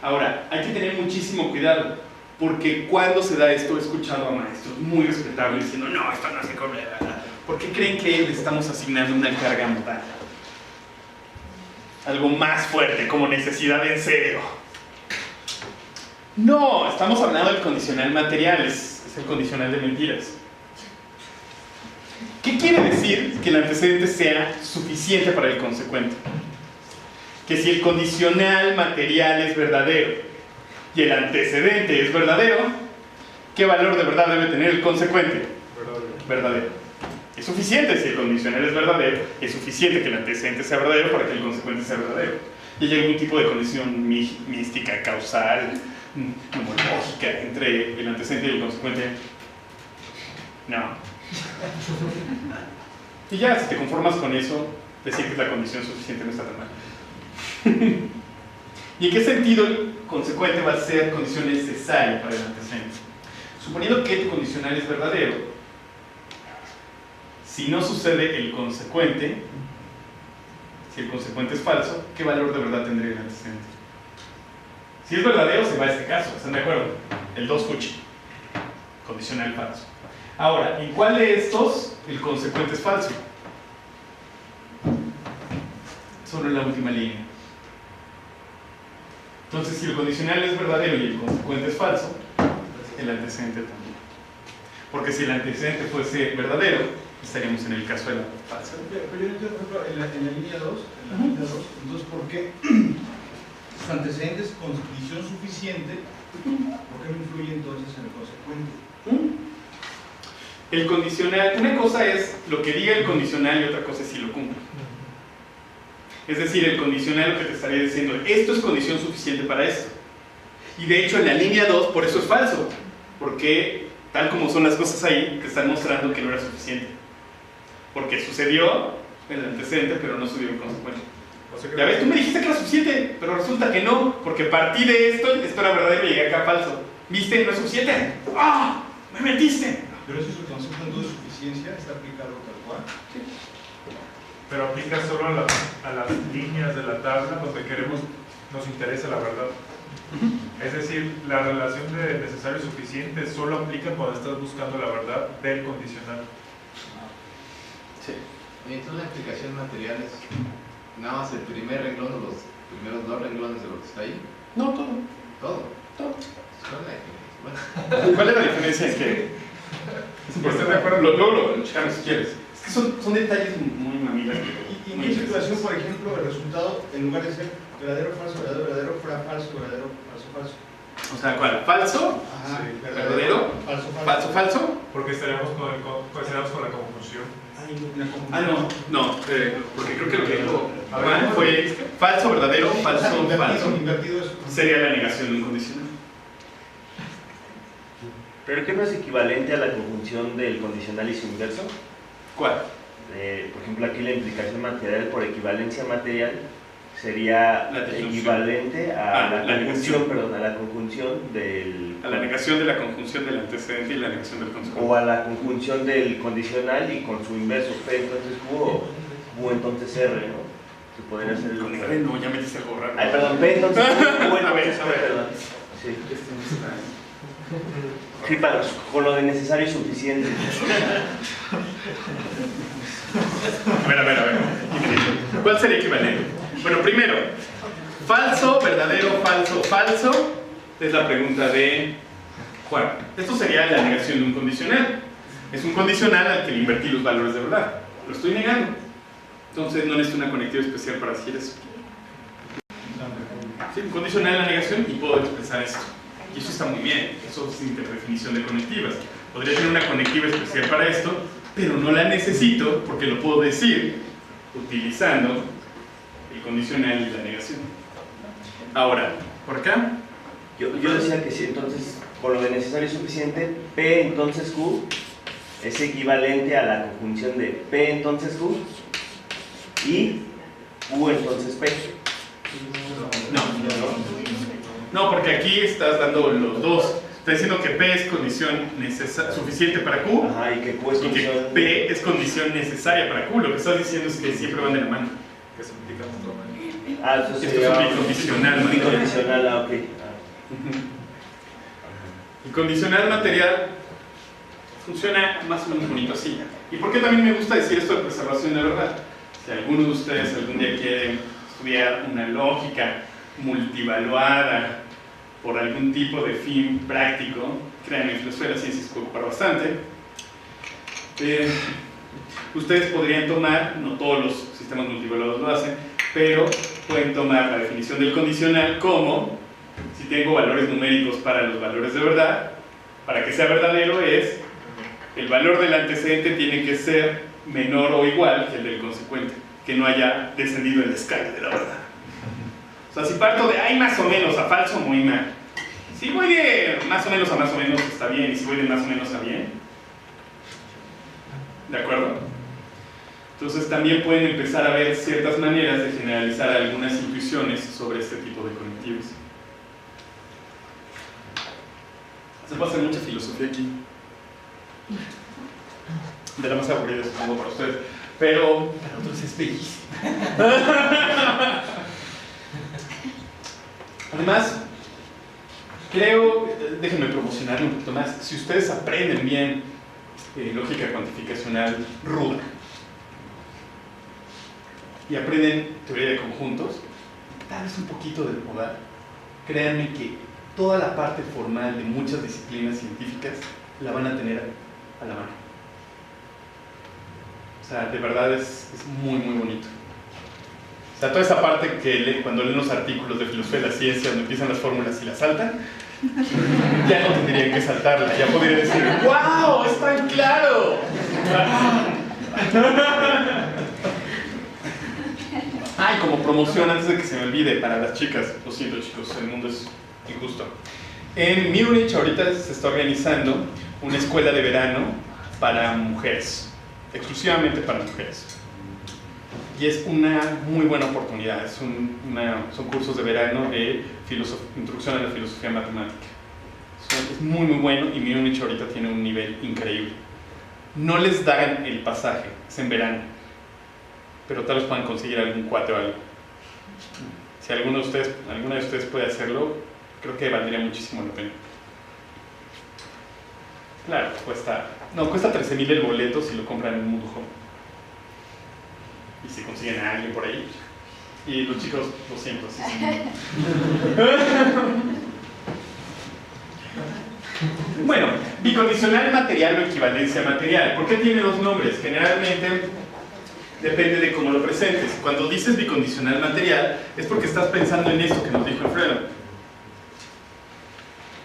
Speaker 1: Ahora, hay que tener muchísimo cuidado, porque cuando se da esto he escuchado a maestros muy respetables diciendo, no, esto no se come, ¿por qué creen que le estamos asignando una carga modal? Algo más fuerte, como necesidad en serio. No, estamos hablando del condicional material, es el condicional de mentiras. ¿Qué quiere decir que el antecedente sea suficiente para el consecuente? Que si el condicional material es verdadero y el antecedente es verdadero, ¿qué valor de verdad debe tener el consecuente? Verdadero. Es suficiente si el condicional es verdadero, es suficiente que el antecedente sea verdadero para que el consecuente sea verdadero. Y hay algún tipo de condición mística, causal, nomológica entre el antecedente y el consecuente. No. Y ya, si te conformas con eso, decir que es la condición suficiente no está tan mal. ¿Y en qué sentido el consecuente va a ser condición necesaria para el antecedente? Suponiendo que tu condicional es verdadero, si no sucede el consecuente, si el consecuente es falso, ¿qué valor de verdad tendría el antecedente? Si es verdadero, se va a este caso, ¿están de acuerdo? El 2 fuchi, condicional falso. Ahora, ¿en cuál de estos el consecuente es falso? Solo en la última línea. Entonces, si el condicional es verdadero y el consecuente es falso, el antecedente también. Porque si el antecedente fuese verdadero, estaríamos en el caso de la falsa.
Speaker 4: Pero yo no entiendo, por ejemplo, en la línea 2, entonces, ¿por qué sus antecedentes con condición suficiente, por qué no influye entonces en el consecuente?
Speaker 1: El condicional, una cosa es lo que diga el condicional y otra cosa es si lo cumple. Es decir, el condicional lo que te estaría diciendo, esto es condición suficiente para esto. Y de hecho en la línea 2 por eso es falso, porque tal como son las cosas ahí, te están mostrando que no era suficiente. Porque sucedió el antecedente, pero no sucedió el consecuente.
Speaker 3: O sea que
Speaker 1: Ya ves, tú me dijiste que era suficiente, pero resulta que no, porque partí de esto era verdadero y llegué acá falso. ¿Viste? No es suficiente. ¡Ah! ¡Me metiste!
Speaker 4: Pero ese es el concepto entonces de suficiencia, está aplicado tal cual.
Speaker 3: pero aplica solo a las líneas de la tabla donde nos interesa la verdad. Es decir, la relación de necesario y suficiente solo aplica cuando estás buscando la verdad del condicional.
Speaker 1: Sí.
Speaker 6: Y entonces la explicación material es nada más el primer renglón o los primeros 2 renglones de lo que está ahí.
Speaker 1: No, todo.
Speaker 6: Todo.
Speaker 1: Todo.
Speaker 6: Bueno,
Speaker 1: ¿Cuál es la diferencia en que?
Speaker 3: ¿Estás de acuerdo?
Speaker 1: Luego lo checamos si quieres. Es que son detalles muy mamilas.
Speaker 4: ¿Y en qué situación, por ejemplo, el resultado, en lugar de ser verdadero, falso, fuera falso, verdadero, falso, falso?
Speaker 1: O sea, ¿cuál? ¿Falso?
Speaker 4: Ajá,
Speaker 3: Sí.
Speaker 1: ¿Verdadero?
Speaker 4: falso,
Speaker 1: ¿Falso, falso?
Speaker 3: Porque estaríamos con la confusión.
Speaker 4: Ay, una confusión.
Speaker 1: Ah, no, porque creo que lo que dijo Juan fue falso, verdadero, falso, falso.
Speaker 4: Invertido eso.
Speaker 1: Sería la negación de un condicional.
Speaker 2: ¿Pero qué no es equivalente a la conjunción del condicional y su inverso?
Speaker 1: ¿Cuál?
Speaker 2: Por ejemplo, aquí la implicación material por equivalencia material sería
Speaker 1: La disyunción.
Speaker 2: equivalente a
Speaker 1: Ah,
Speaker 2: la
Speaker 1: la
Speaker 2: conjunción, perdón, a la conjunción del...
Speaker 1: A la negación de la conjunción del antecedente y la negación del consecuente.
Speaker 2: O a la conjunción del condicional y con su inverso, P entonces Q o Q entonces R, ¿no? Se podría hacer
Speaker 1: Con
Speaker 2: el...
Speaker 1: R no, ya me dice algo raro.
Speaker 2: Ay, perdón, P entonces Q, Q
Speaker 1: A ver,
Speaker 2: entonces
Speaker 1: a ver.
Speaker 2: R, perdón. Sí.
Speaker 1: Este no está.
Speaker 2: Sí, con lo de necesario y suficiente.
Speaker 1: A ver. ¿Cuál sería equivalente? Bueno, primero, falso, verdadero, falso, falso. Es la pregunta de Juan. Esto sería la negación de un condicional. Es un condicional al que le invertí los valores de verdad. Lo estoy negando. Entonces no necesito una conectiva especial para decir eso. Sí, un condicional en la negación y puedo expresar esto. Y eso está muy bien. Eso es interdefinición de conectivas. Podría tener una conectiva especial para esto, pero no la necesito porque lo puedo decir utilizando el condicional y la negación. Ahora, por acá.
Speaker 2: Yo decía que sí, entonces, con lo de necesario y suficiente, P entonces Q es equivalente a la conjunción de P entonces Q y Q entonces P.
Speaker 1: No, porque aquí estás dando los dos. Está diciendo que P es condición suficiente para Q.
Speaker 2: Ajá, y que Q es
Speaker 1: Y que
Speaker 2: condición...
Speaker 1: P es condición necesaria para Q. Lo que estás diciendo es que siempre van de la mano.
Speaker 3: Que se implica mutuamente.
Speaker 2: Ah, eso
Speaker 1: Esto es
Speaker 2: sería
Speaker 1: un bicondicional
Speaker 2: un
Speaker 1: material.
Speaker 2: bicondicional, ok.
Speaker 1: El condicional material funciona más o menos bonito así. ¿Y por qué también me gusta decir esto de preservación de verdad? Si alguno de ustedes algún día quiere estudiar una lógica multivaluada por algún tipo de fin práctico, créanme, en la escuela de ciencias puede ocupar bastante. Ustedes podrían tomar, no todos los sistemas multivaluados lo hacen, pero pueden tomar la definición del condicional como, si tengo valores numéricos para los valores de verdad, para que sea verdadero es, el valor del antecedente tiene que ser menor o igual que el del consecuente, que no haya descendido en la escala de la verdad. O sea, si parto de ay más o menos a falso, muy mal. Si voy de más o menos a más o menos, está bien. Y si voy de más o menos a bien, ¿de acuerdo? Entonces también pueden empezar a ver ciertas maneras de generalizar algunas intuiciones sobre este tipo de conectivos. Se puede hacer mucha filosofía aquí. De la más aburrida, supongo, para ustedes. Pero para otros es bellísimo. Además, creo, déjenme promocionarlo un poquito más, si ustedes aprenden bien lógica cuantificacional ruda y aprenden teoría de conjuntos, tal vez un poquito del modal, créanme que toda la parte formal de muchas disciplinas científicas la van a tener a la mano. O sea, de verdad es muy, muy bonito. O sea, toda esa parte que cuando leen los artículos de filosofía de la ciencia, donde empiezan las fórmulas y las saltan, ya no tendrían que saltarla, ya podrían decir, ¡wow! ¡Es tan claro! Ay, como promoción, antes de que se me olvide, para las chicas, lo siento chicos, el mundo es injusto. En Múnich ahorita se está organizando una escuela de verano para mujeres, exclusivamente para mujeres. Y es una muy buena oportunidad, son cursos de verano de introducción a la filosofía matemática. Es muy muy bueno y Múnich ahorita tiene un nivel increíble. No les dan el pasaje, es en verano, pero tal vez puedan conseguir algún cuate o algo. Si alguna de ustedes puede hacerlo, creo que valdría muchísimo la pena. Claro, cuesta 13,000 el boleto si lo compran en Moodle Home. Y si consiguen a alguien por ahí. Y los chicos, lo siento, así sí. Bueno, bicondicional material o equivalencia material. ¿Por qué tiene dos nombres? Generalmente depende de cómo lo presentes. Cuando dices bicondicional material es porque estás pensando en esto que nos dijo Alfredo.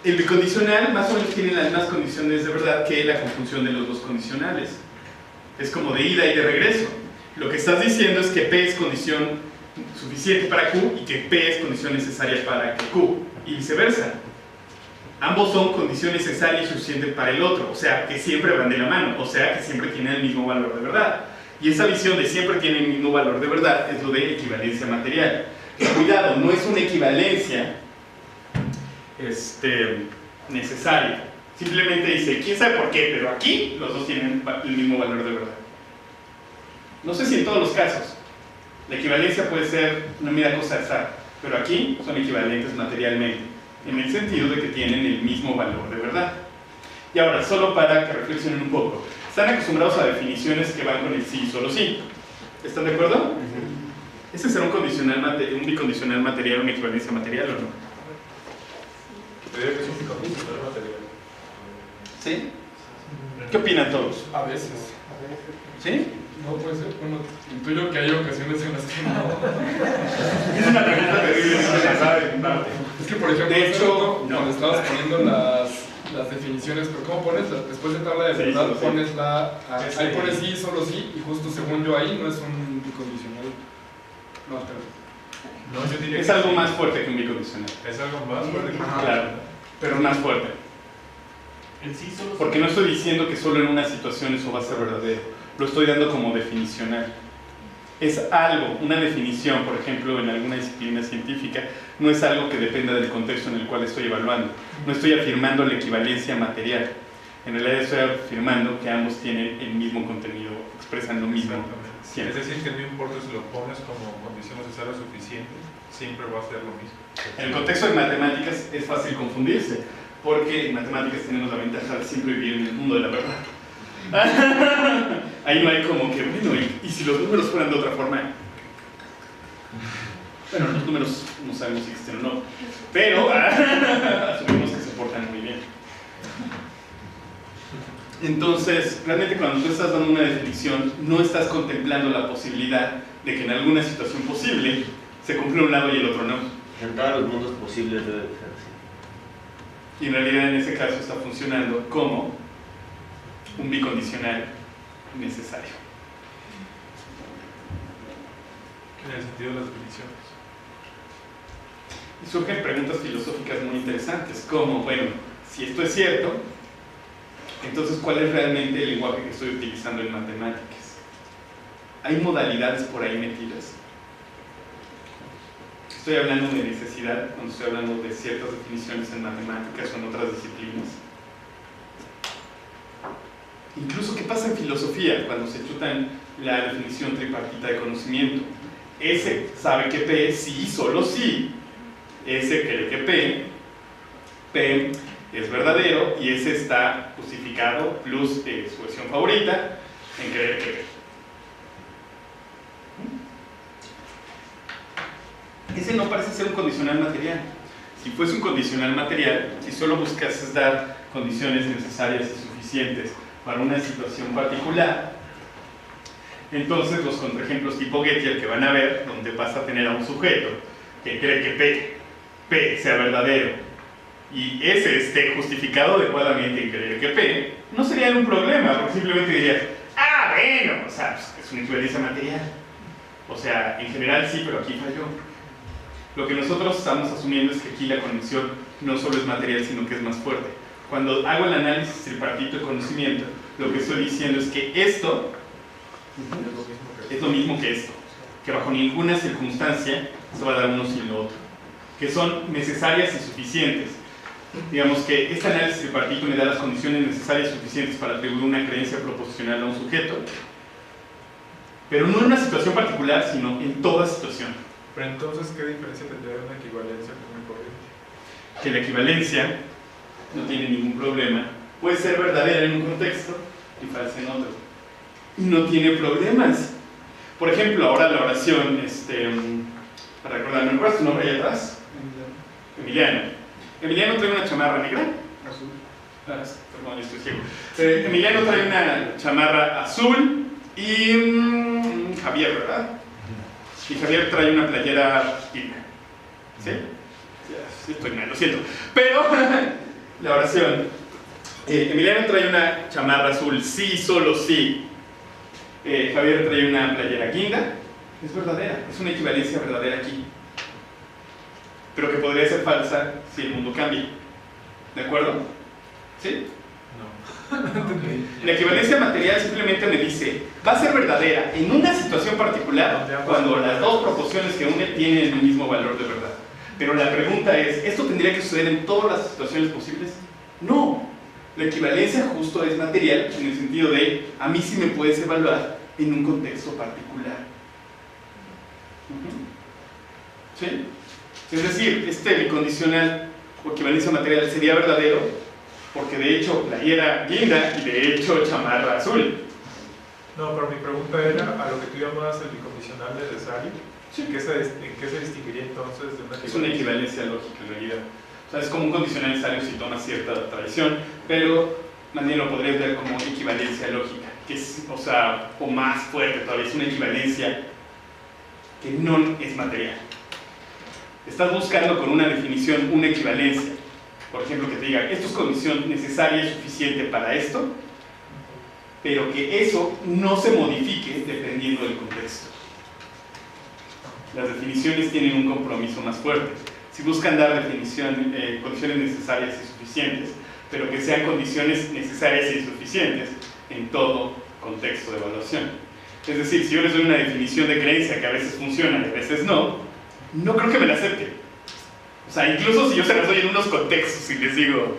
Speaker 1: El bicondicional más o menos tiene las mismas condiciones de verdad que la conjunción de los dos condicionales. Es como de ida y de regreso. Lo que estás diciendo es que P es condición suficiente para Q y que P es condición necesaria para que Q, y viceversa. Ambos son condición necesaria y suficiente para el otro, o sea, que siempre van de la mano, o sea, que siempre tienen el mismo valor de verdad. Y esa visión de siempre tienen el mismo valor de verdad es lo de equivalencia material. Cuidado, no es una equivalencia necesaria. Simplemente dice, quién sabe por qué, pero aquí los dos tienen el mismo valor de verdad. No sé si en todos los casos. La equivalencia puede ser una mera cosa de azar, pero aquí son equivalentes materialmente, en el sentido de que tienen el mismo valor de verdad. Y ahora, solo para que reflexionen un poco, están acostumbrados a definiciones que van con el sí y solo sí. ¿Están de acuerdo? ¿Ese será un bicondicional material, una equivalencia material o no?
Speaker 3: Diría que es un bicondicional material.
Speaker 1: ¿Sí? ¿Qué opinan todos?
Speaker 7: A veces.
Speaker 1: ¿Sí?
Speaker 7: No puede ser. Bueno, intuyo que hay ocasiones en las que no.
Speaker 1: Es una pregunta terrible, no se la saben.
Speaker 7: Es que, por ejemplo,
Speaker 1: De hecho,
Speaker 7: cuando
Speaker 1: no.
Speaker 7: estabas poniendo las definiciones, pero ¿cómo pones? Después de tabla de
Speaker 1: Sí,
Speaker 7: verdad,
Speaker 1: solo sí.
Speaker 7: pones
Speaker 1: Sí.
Speaker 7: ahí pones sí, solo sí, y justo según yo ahí no es un bicondicional. No, pero.
Speaker 3: No, yo diría
Speaker 1: Es
Speaker 3: que
Speaker 1: algo
Speaker 3: sí.
Speaker 1: más fuerte que un bicondicional.
Speaker 3: Es algo más fuerte que
Speaker 7: Ajá.
Speaker 1: Claro, pero más fuerte.
Speaker 8: En sí solo
Speaker 1: Porque no estoy diciendo que solo en una situación eso va a ser verdadero. Lo estoy dando como definicional. Es algo, una definición, por ejemplo, en alguna disciplina científica, no es algo que dependa del contexto en el cual estoy evaluando. No estoy afirmando la equivalencia material. En realidad estoy afirmando que ambos tienen el mismo contenido, expresan lo mismo.
Speaker 3: Exactamente.
Speaker 1: Siempre.
Speaker 3: Es decir, que no importa si lo pones como condición necesaria suficiente, siempre va a ser lo mismo.
Speaker 1: En el contexto de matemáticas es fácil confundirse, porque en matemáticas tenemos la ventaja de siempre vivir en el mundo de la verdad. Ahí no hay como que, bueno, ¿y si los números fueran de otra forma? Bueno, los números no sabemos si existen o no, pero asumimos que se portan muy bien. Entonces, realmente cuando tú estás dando una definición, no estás contemplando la posibilidad de que en alguna situación posible se cumpla un lado y el otro no.
Speaker 2: En todos los mundos posibles debe de ser así.
Speaker 1: Y en realidad en ese caso está funcionando como un bicondicional necesario.
Speaker 3: En el sentido de las definiciones.
Speaker 1: Y surgen preguntas filosóficas muy interesantes, como, bueno, si esto es cierto, entonces ¿cuál es realmente el lenguaje que estoy utilizando en matemáticas? ¿Hay modalidades por ahí metidas? Estoy hablando de necesidad cuando estoy hablando de ciertas definiciones en matemáticas o en otras disciplinas. Incluso, ¿qué pasa en filosofía cuando se chutan la definición tripartita de conocimiento? S sabe que P sí, solo sí. S cree que P P es verdadero y ese está justificado plus su versión favorita en creer que P. Ese no parece ser un condicional material. Si fuese un condicional material, si solo buscases dar condiciones necesarias y suficientes para una situación particular, entonces los contraejemplos tipo Gettier que van a ver, donde vas a tener a un sujeto que cree que P sea verdadero y ese esté justificado adecuadamente en creer que P, no sería un problema, porque simplemente dirías, ah, bueno, o sea, pues, es una equivalencia material. O sea, en general sí, pero aquí falló. Lo que nosotros estamos asumiendo es que aquí la conexión no solo es material, sino que es más fuerte. Cuando hago el análisis tripartito de conocimiento, lo que estoy diciendo es que esto es lo mismo que esto, que bajo ninguna circunstancia se va a dar uno sin lo otro, que son necesarias y suficientes. Digamos que este análisis tripartito me da las condiciones necesarias y suficientes para atribuir una creencia proposicional a un sujeto, pero no en una situación particular, sino en toda situación.
Speaker 3: Pero entonces, ¿qué diferencia tendría una equivalencia con una corriente?
Speaker 1: Que la equivalencia no tiene ningún problema, puede ser verdadera en un contexto y falsa en otro. No tiene problemas. Por ejemplo, ahora la oración, para recordarme, ¿me acuerdas tu nombre ahí atrás? Emiliano. Emiliano trae una chamarra negra.
Speaker 7: Azul.
Speaker 1: Perdón, estoy ciego. Emiliano trae una chamarra azul y Javier, ¿verdad? Y Javier trae una playera pina. ¿Sí? Sí, estoy mal, lo siento. Pero la oración. Emiliano trae una chamarra azul, sí, solo sí. Javier trae una playera guinda. Es verdadera, es una equivalencia verdadera aquí. Pero que podría ser falsa si el mundo cambia. ¿De acuerdo? ¿Sí?
Speaker 3: No.
Speaker 1: La equivalencia material simplemente me dice, va a ser verdadera en una situación particular cuando las dos proporciones que une tienen el mismo valor de verdad. Pero la pregunta es, ¿esto tendría que suceder en todas las situaciones posibles? No. La equivalencia justo es material en el sentido de, a mí sí me puedes evaluar en un contexto particular. ¿Sí? Es decir, este bicondicional o equivalencia material sería verdadero porque de hecho playera guinda y de hecho chamarra azul.
Speaker 3: No, pero mi pregunta era a lo que tú llamas el bicondicional necesario.
Speaker 1: Sí.
Speaker 3: ¿En qué se distinguiría entonces de una equivalencia?
Speaker 1: Es una equivalencia lógica en realidad. O sea, es como un condicional necesario si toma cierta tradición, pero también lo podrías ver como equivalencia lógica, que es, o sea, o más fuerte todavía, es una equivalencia que no es material. Estás buscando con una definición una equivalencia. Por ejemplo, que te diga, esto es condición necesaria y suficiente para esto, pero que eso no se modifique dependiendo del contexto. Las definiciones tienen un compromiso más fuerte. Si buscan dar condiciones necesarias y suficientes, pero que sean condiciones necesarias y suficientes en todo contexto de evaluación. Es decir, si yo les doy una definición de creencia que a veces funciona y a veces no, no creo que me la acepten. O sea, incluso si yo se las doy en unos contextos y les digo,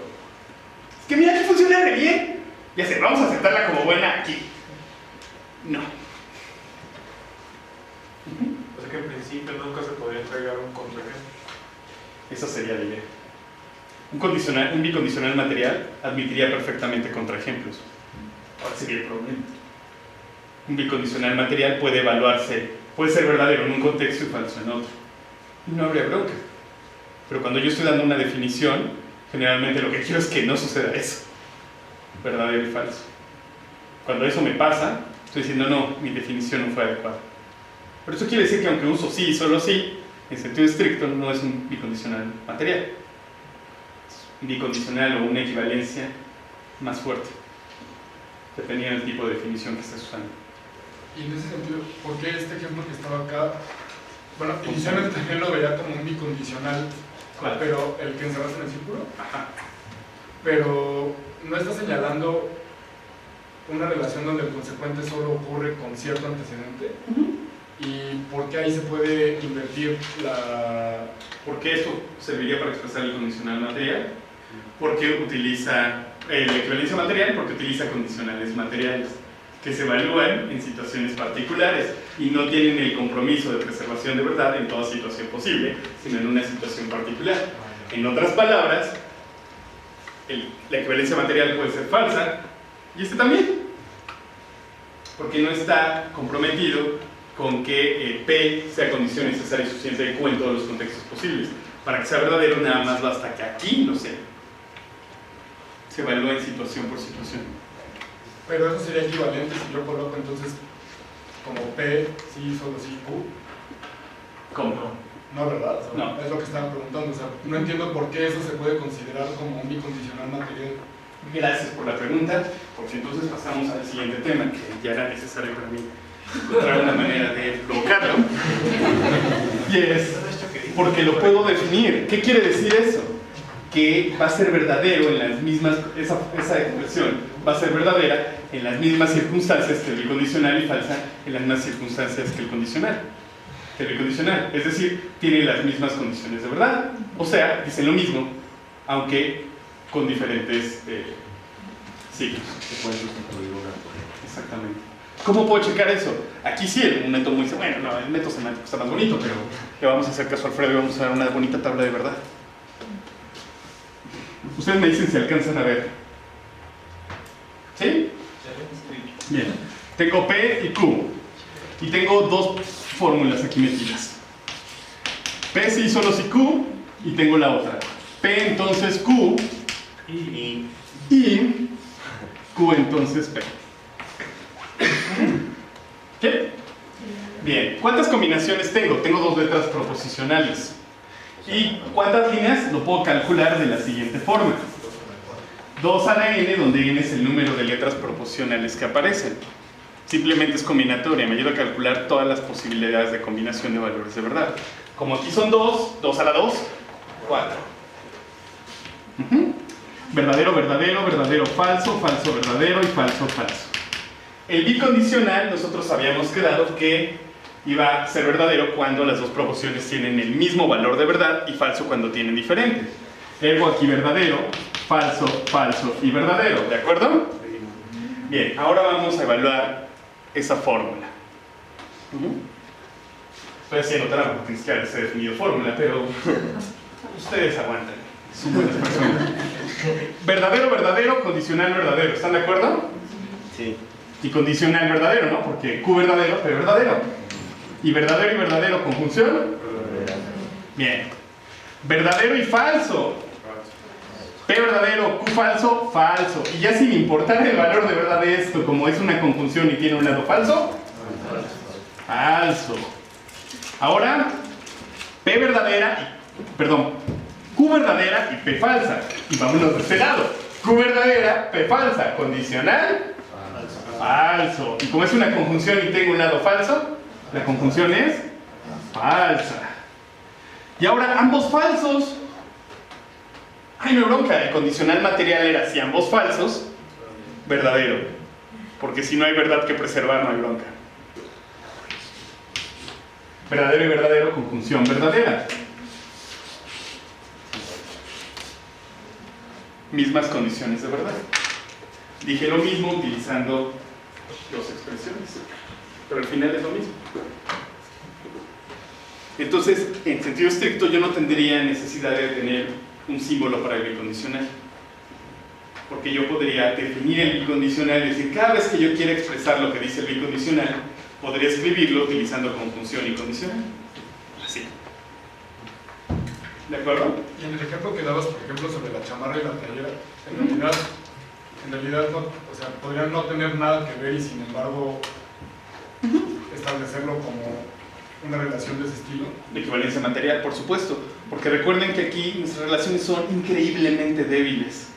Speaker 1: es que mira que funciona re bien, ya sé, vamos a aceptarla como buena aquí. No.
Speaker 3: O sea que en principio nunca se podría entregar un contraejemplo.
Speaker 1: Esa sería la idea. Un bicondicional material admitiría perfectamente contraejemplos. ¿Cuál sería el problema? Un bicondicional material puede evaluarse, puede ser verdadero en un contexto y falso en otro. Y no habría bronca. Pero cuando yo estoy dando una definición, generalmente lo que quiero es que no suceda eso. Verdadero y falso. Cuando eso me pasa, estoy diciendo no, mi definición no fue adecuada. Pero eso quiere decir que aunque uso sí y solo sí, en sentido estricto no es un bicondicional material. Es un bicondicional o una equivalencia más fuerte, dependiendo del tipo de definición que estés usando.
Speaker 7: Y en ese sentido, ¿por qué este ejemplo que estaba acá? Bueno, inicialmente también lo veía como un bicondicional,
Speaker 1: ¿Cuál?
Speaker 7: pero el que encerraste en el círculo,
Speaker 1: Ajá.
Speaker 7: pero no está señalando una relación donde el consecuente solo ocurre con cierto antecedente. ¿Y por qué ahí se puede invertir la...?
Speaker 1: ¿Por qué esto serviría para expresar el condicional material? Porque utiliza la equivalencia material, porque utiliza condicionales materiales que se evalúan en situaciones particulares y no tienen el compromiso de preservación de verdad en toda situación posible, sino en una situación particular. En otras palabras, la equivalencia material puede ser falsa, y este también, porque no está comprometido con que P sea condición necesaria y suficiente de Q en todos los contextos posibles. Para que sea verdadero, nada más basta que aquí lo sea. Se evalúa en situación por situación.
Speaker 7: Pero eso sería equivalente si yo coloco entonces como P, sí, solo sí, Q.
Speaker 1: ¿Cómo?
Speaker 7: No, ¿verdad? O sea,
Speaker 1: No.
Speaker 7: Es lo que estaban preguntando. O sea, no entiendo por qué eso se puede considerar como un bicondicional material.
Speaker 1: Gracias por la pregunta, porque entonces pasamos al siguiente tema, que ya era necesario para mí encontrar una manera de provocarlo. Y es, porque lo puedo definir. ¿Qué quiere decir eso? Que va a ser verdadero en las mismas, esa expresión va a ser verdadera en las mismas circunstancias que el bicondicional y falsa en las mismas circunstancias que el condicional. Que el bicondicional, es decir, tiene las mismas condiciones de verdad. O sea, dicen lo mismo, aunque con diferentes signos.
Speaker 2: Se puede sustituir una por otra.
Speaker 1: Exactamente. ¿Cómo puedo checar eso? Aquí sí, un método muy... Bueno, no, el método semántico está más bonito, pero le vamos a hacer caso a Alfredo y vamos a dar una bonita tabla de verdad. Ustedes me dicen si alcanzan a ver. ¿Sí? Bien. Tengo P y Q. Y tengo dos fórmulas aquí metidas. P sí solo si Q y tengo la otra. P entonces Q y Q entonces P. ¿Qué? Bien. ¿Cuántas combinaciones tengo? Tengo dos letras proposicionales. ¿Y cuántas líneas? Lo puedo calcular de la siguiente forma. 2 a la n, donde n es el número de letras proposicionales que aparecen. Simplemente es combinatoria, me ayuda a calcular todas las posibilidades de combinación de valores de verdad. Como aquí son 2 a la 2, 4. Verdadero, verdadero, verdadero, falso, falso, verdadero y falso, falso. El bicondicional, nosotros habíamos quedado que iba a ser verdadero cuando las dos proporciones tienen el mismo valor de verdad y falso cuando tienen diferente. Ergo aquí verdadero, falso, falso y verdadero, ¿de acuerdo? Bien, ahora vamos a evaluar esa fórmula. Estoy haciendo trampa porque ni siquiera les he definido fórmula, pero ustedes aguantan, son buenas personas. Verdadero, verdadero, condicional verdadero, ¿están de acuerdo?
Speaker 2: Sí.
Speaker 1: Y condicional verdadero, ¿no? Porque Q verdadero, P verdadero. ¿Y verdadero y verdadero conjunción? Bien. Verdadero y falso. P verdadero, Q falso, falso. Y ya sin importar el valor de verdad de esto, como es una conjunción y tiene un lado falso, falso. Ahora, P verdadera, Q verdadera y P falsa. Y vámonos de este lado. Q verdadera, P falsa. Condicional, falso. Y como es una conjunción y tengo un lado falso, la conjunción es falsa. Y ahora ambos falsos. Ay, no hay bronca. El condicional material era si ambos falsos, verdadero. Porque si no hay verdad que preservar, no hay bronca. Verdadero y verdadero, conjunción verdadera. Mismas condiciones de verdad. Dije lo mismo utilizando dos expresiones, pero al final es lo mismo. Entonces, en sentido estricto, yo no tendría necesidad de tener un símbolo para el bicondicional, porque yo podría definir el bicondicional y decir, cada vez que yo quiera expresar lo que dice el bicondicional, podría escribirlo utilizando conjunción y condicional. Así. ¿De acuerdo?
Speaker 7: Y en el ejemplo que dabas, por ejemplo, sobre la chamarra y la playera, en realidad no, o sea, podrían no tener nada que ver y sin embargo establecerlo como una relación de ese estilo.
Speaker 1: De equivalencia material, por supuesto, porque recuerden que aquí nuestras relaciones son increíblemente débiles.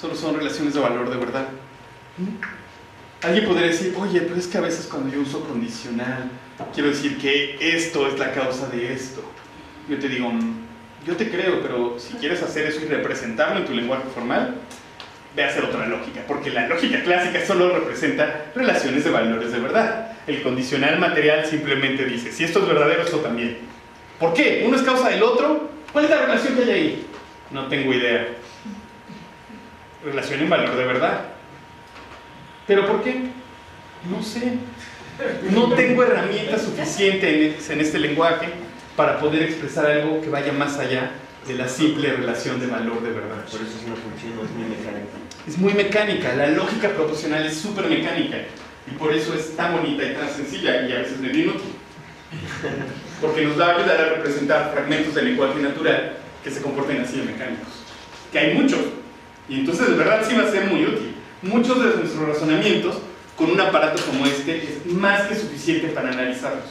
Speaker 1: Solo son relaciones de valor de verdad. Alguien podría decir, oye, pero es que a veces cuando yo uso condicional, quiero decir que esto es la causa de esto. Yo te digo, yo te creo, pero si quieres hacer eso y representarlo en tu lenguaje formal, ve a hacer otra lógica, porque la lógica clásica solo representa relaciones de valores de verdad. El condicional material simplemente dice, si esto es verdadero, esto también. ¿Por qué? ¿Uno es causa del otro? ¿Cuál es la relación que hay ahí? No tengo idea. Relación en valor de verdad. ¿Pero por qué? No sé. No tengo herramientas suficientes en este lenguaje para poder expresar algo que vaya más allá de la simple relación de valor de verdad.
Speaker 2: Por eso es una función, no es muy mecánica.
Speaker 1: Es muy mecánica, la lógica proposicional es súper mecánica y por eso es tan bonita y tan sencilla y a veces medio inútil. Porque nos va a ayudar a representar fragmentos del lenguaje natural que se comporten así de mecánicos. Que hay muchos, y entonces de verdad sí va a ser muy útil. Muchos de nuestros razonamientos con un aparato como este es más que suficiente para analizarlos.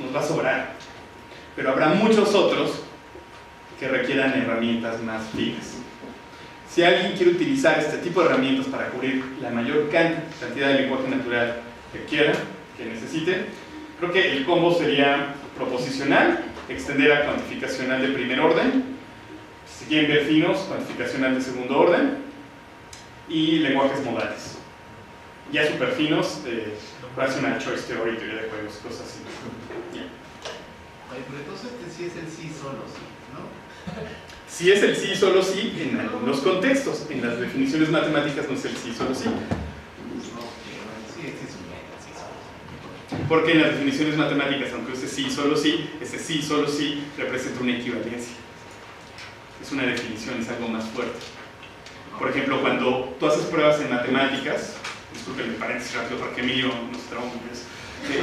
Speaker 1: Nos va a sobrar. Pero habrá muchos otros que requieran herramientas más finas. Si alguien quiere utilizar este tipo de herramientas para cubrir la mayor cantidad de lenguaje natural que quiera, que necesite, creo que el combo sería proposicional, extender a cuantificacional de primer orden, si quieren ver finos, cuantificacional de segundo orden, y lenguajes modales. Ya super finos, rational choice theory, teoría de juegos, cosas así. Yeah.
Speaker 6: Oye, pero entonces este sí es el sí solo sí, ¿no?
Speaker 1: Si es el sí, solo sí, en algunos contextos. En las definiciones matemáticas no es el sí, solo sí.
Speaker 6: No, sí, este es un sí solo sí.
Speaker 1: Porque en las definiciones matemáticas, aunque ese sí, solo sí representa una equivalencia. Es una definición, es algo más fuerte. Por ejemplo, cuando tú haces pruebas en matemáticas, disculpen el paréntesis rápido para que Emilio no se traume,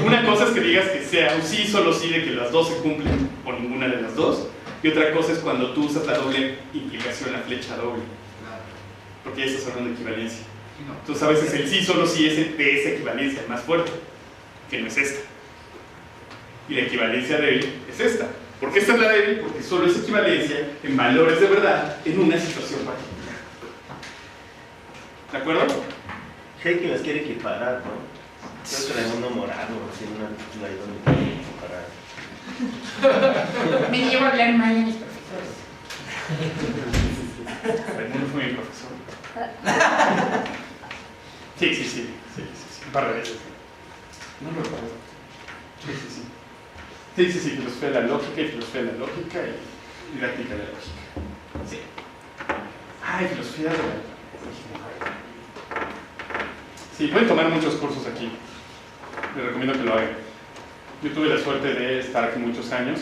Speaker 1: una cosa es que digas que sea un sí, solo sí, de que las dos se cumplen o ninguna de las dos, y otra cosa es cuando tú usas la doble implicación, la flecha doble, porque ya estás hablando de equivalencia. Entonces a veces el sí, solo sí es de esa equivalencia, el más fuerte, que no es esta. Y la equivalencia débil es esta. ¿Por qué esta es la débil? Porque solo es equivalencia en valores de verdad en una situación particular. ¿De acuerdo?
Speaker 2: Hay que las quiere equiparar, ¿no? Creo que Raimundo Morado tiene una película ahí donde quiere equiparar.
Speaker 9: Me llevo a hablar mal de mis profesores.
Speaker 1: Raimundo fue mi profesor. Sí. Un par de veces. No lo recuerdo. Sí, filosofía de la lógica y filosofía de la lógica y didáctica de la lógica. Sí. Ay, filosofía de la lógica. Sí, pueden tomar muchos cursos aquí. Les recomiendo que lo hagan. Yo tuve la suerte de estar aquí muchos años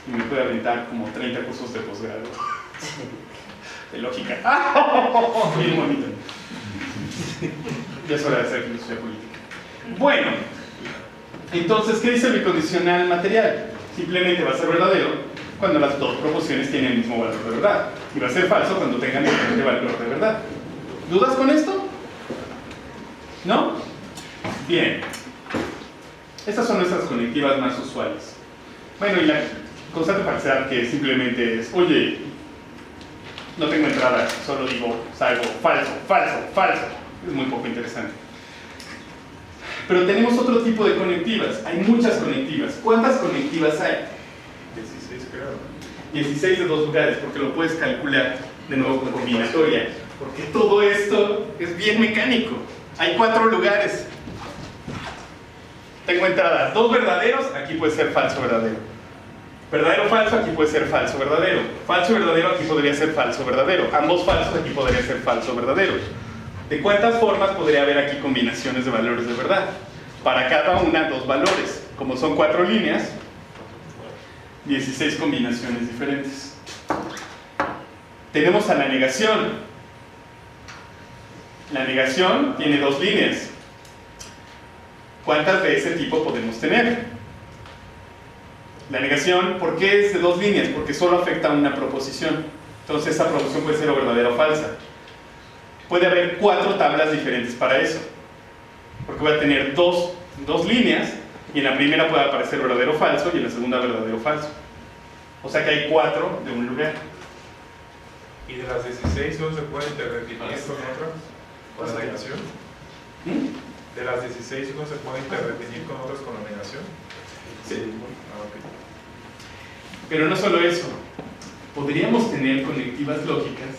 Speaker 1: y me pude aventar como 30 cursos de posgrado de lógica. Bien bonito. Ya es hora de hacer filosofía política. Bueno, entonces, ¿qué dice el bicondicional material? Simplemente va a ser verdadero cuando las dos proposiciones tienen el mismo valor de verdad. Y va a ser falso cuando tengan diferente valor de verdad. ¿Dudas con esto? ¿No? Bien. Estas son nuestras conectivas más usuales. Bueno, y la constante parcial que simplemente es, oye, no tengo entrada, solo digo, salgo, falso. Es muy poco interesante. Pero tenemos otro tipo de conectivas. Hay muchas conectivas. ¿Cuántas conectivas hay?
Speaker 3: 16 creo.
Speaker 1: 16 de dos lugares, porque lo puedes calcular de nuevo con combinatoria. Porque todo esto es bien mecánico. Hay 4 lugares. Tengo entrada, 2 verdaderos, aquí puede ser falso verdadero. Verdadero falso, aquí puede ser falso verdadero. Falso verdadero, aquí podría ser falso verdadero. Ambos falsos, aquí podría ser falso verdadero. ¿De cuántas formas podría haber aquí combinaciones de valores de verdad? Para cada una, 2 valores. Como son 4 líneas, 16 combinaciones diferentes. Tenemos a la negación. La negación tiene 2 líneas. ¿Cuántas de ese tipo podemos tener? La negación, ¿por qué es de 2 líneas? Porque solo afecta a una proposición. Entonces esa proposición puede ser o verdadera o falsa. Puede haber 4 tablas diferentes para eso. Porque voy a tener dos líneas y en la primera puede aparecer verdadero o falso y en la segunda verdadero o falso. O sea que hay 4 de un lugar.
Speaker 3: ¿Y de las 16 uno se puede interredefinir con otras? ¿Con la negación? ¿De las 16 uno se puede interredefinir con otras con la negación?
Speaker 1: Sí.
Speaker 3: Ok.
Speaker 1: Pero no solo eso. Podríamos tener conectivas lógicas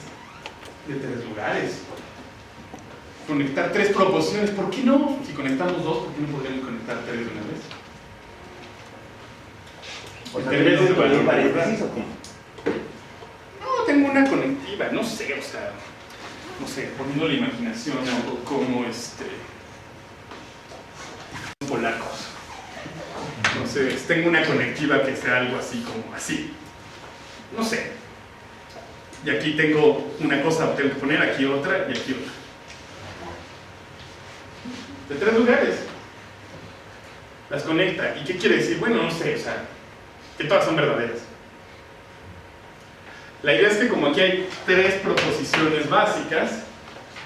Speaker 1: de 3 lugares. Conectar 3 proposiciones, ¿por qué no? Si conectamos 2, ¿por qué no podríamos conectar 3 de una vez?
Speaker 2: O sea,
Speaker 1: En términos de valor de
Speaker 2: paréntesis
Speaker 1: verdad.
Speaker 2: o cómo?
Speaker 1: No, tengo una conectiva, no sé, poniendo la imaginación o como polacos. Entonces, tengo una conectiva que sea algo así como así. No sé. Y aquí tengo una cosa, tengo que poner aquí otra y aquí otra. De 3 lugares. Las conecta. ¿Y qué quiere decir? Bueno, no sé, o sea, que todas son verdaderas. La idea es que como aquí hay 3 proposiciones básicas,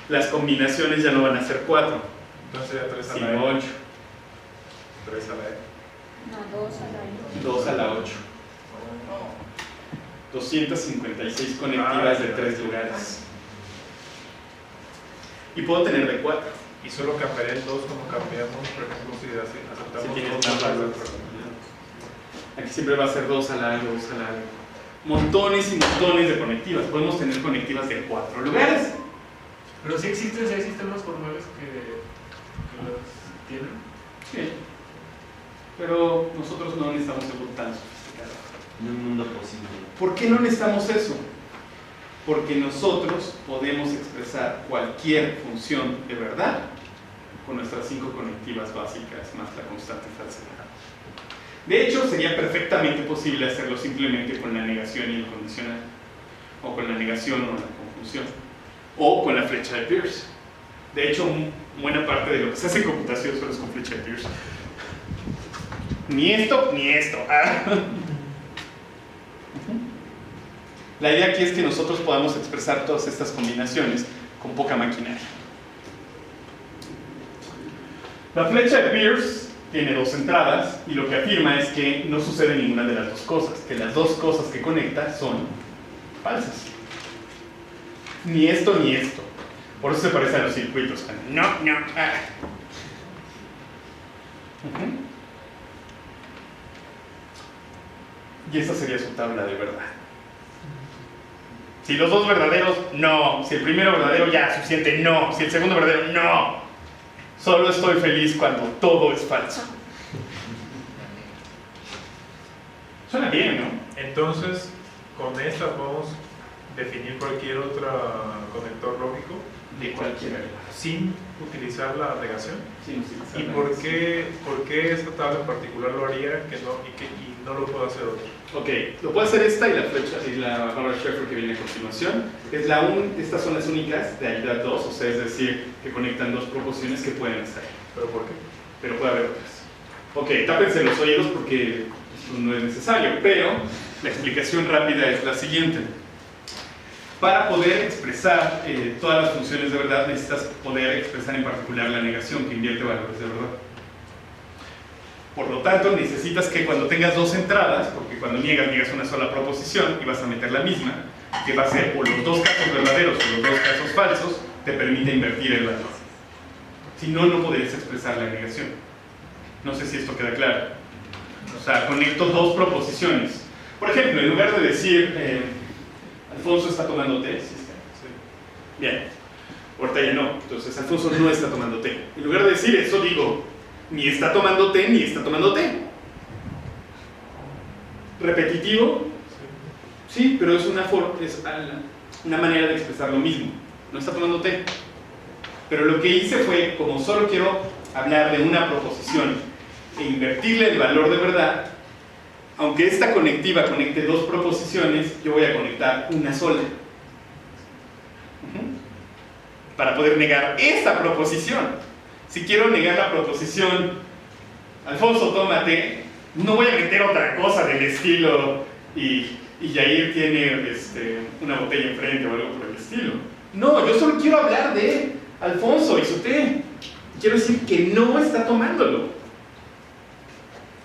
Speaker 1: las combinaciones ya no van a ser 4,
Speaker 3: Entonces ya 3 a la
Speaker 1: sino
Speaker 3: E.
Speaker 1: 8.
Speaker 3: 3 a la E.
Speaker 9: No, 2 a la
Speaker 1: 2 a la 8. 256 conectivas de 3 lugares. Y puedo tener de 4.
Speaker 3: Y solo cambiaría el 2 como cambiamos, por ejemplo, si aceptamos
Speaker 1: Si tienes
Speaker 3: 2
Speaker 1: más valor. Aquí siempre va a ser 2 a la algo, 2 a la algo. Montones y montones de conectivas. Podemos tener conectivas de 4 lugares.
Speaker 8: Pero sí existen sistemas formales que las tienen.
Speaker 1: Sí. Pero nosotros no necesitamos algo tan sofisticado.
Speaker 2: En un mundo posible.
Speaker 1: ¿Por qué no necesitamos eso? Porque nosotros podemos expresar cualquier función de verdad con nuestras 5 conectivas básicas más la constante falsedad. De hecho, sería perfectamente posible hacerlo simplemente con la negación y el condicional, o con la negación o la conjunción, o con la flecha de Peirce. De hecho, buena parte de lo que se hace en computación solo es con flecha de Peirce. Ni esto, ni esto. La idea aquí es que nosotros podamos expresar todas estas combinaciones con poca maquinaria. La flecha de Peirce tiene 2 entradas y lo que afirma es que no sucede ninguna de las 2 cosas, que las 2 cosas que conecta son falsas. Ni esto ni esto. Por eso se parece a los circuitos. No, no. Y esa sería su tabla de verdad. Si los 2 verdaderos, no. Si el primero verdadero, ya, suficiente, no. Si el segundo verdadero, no. Solo estoy feliz cuando todo es falso. Suena bien, ¿no?
Speaker 3: Entonces, con esta podemos definir cualquier otro conector lógico
Speaker 1: De cualquier área.
Speaker 3: sin utilizar la negación.
Speaker 1: Sin utilizar
Speaker 3: ¿Y
Speaker 1: la
Speaker 3: por
Speaker 1: negación.
Speaker 3: qué esta tabla en particular lo haría y no lo puedo hacer otro?
Speaker 1: Ok, lo puede hacer esta y la flecha y la barra Schaeffer que viene a continuación. Estas son las únicas de AIDA 2, o sea, es decir, que conectan 2 proporciones que pueden estar.
Speaker 3: ¿Pero por qué?
Speaker 1: Pero puede haber otras. Ok, tápense los oídos porque esto no es necesario, pero la explicación rápida es la siguiente. Para poder expresar todas las funciones de verdad, necesitas poder expresar en particular la negación que invierte valores de verdad. Por lo tanto, necesitas que cuando tengas 2 entradas, porque cuando niegas una sola proposición y vas a meter la misma, que va a ser o los 2 casos verdaderos o los 2 casos falsos, te permite invertir el valor. Si no, no podrías expresar la negación. No sé si esto queda claro. O sea, conecto 2 proposiciones. Por ejemplo, en lugar de decir Alfonso está tomando té, ¿sí está?
Speaker 3: Sí.
Speaker 1: Bien, ahorita ya no. Entonces, Alfonso no está tomando té. En lugar de decir eso, digo, ni está tomando té, ni está tomando té. ¿Repetitivo? Sí, pero es una manera de expresar lo mismo. No está tomando té. Pero lo que hice fue, como solo quiero hablar de una proposición e invertirle el valor de verdad, aunque esta conectiva conecte 2 proposiciones, yo voy a conectar una sola. Para poder negar esa proposición. Si quiero negar la proposición Alfonso tómate, no voy a meter otra cosa del estilo y Yair tiene una botella enfrente o algo por el estilo. No, yo solo quiero hablar de Alfonso y su té. Quiero decir que no está tomándolo.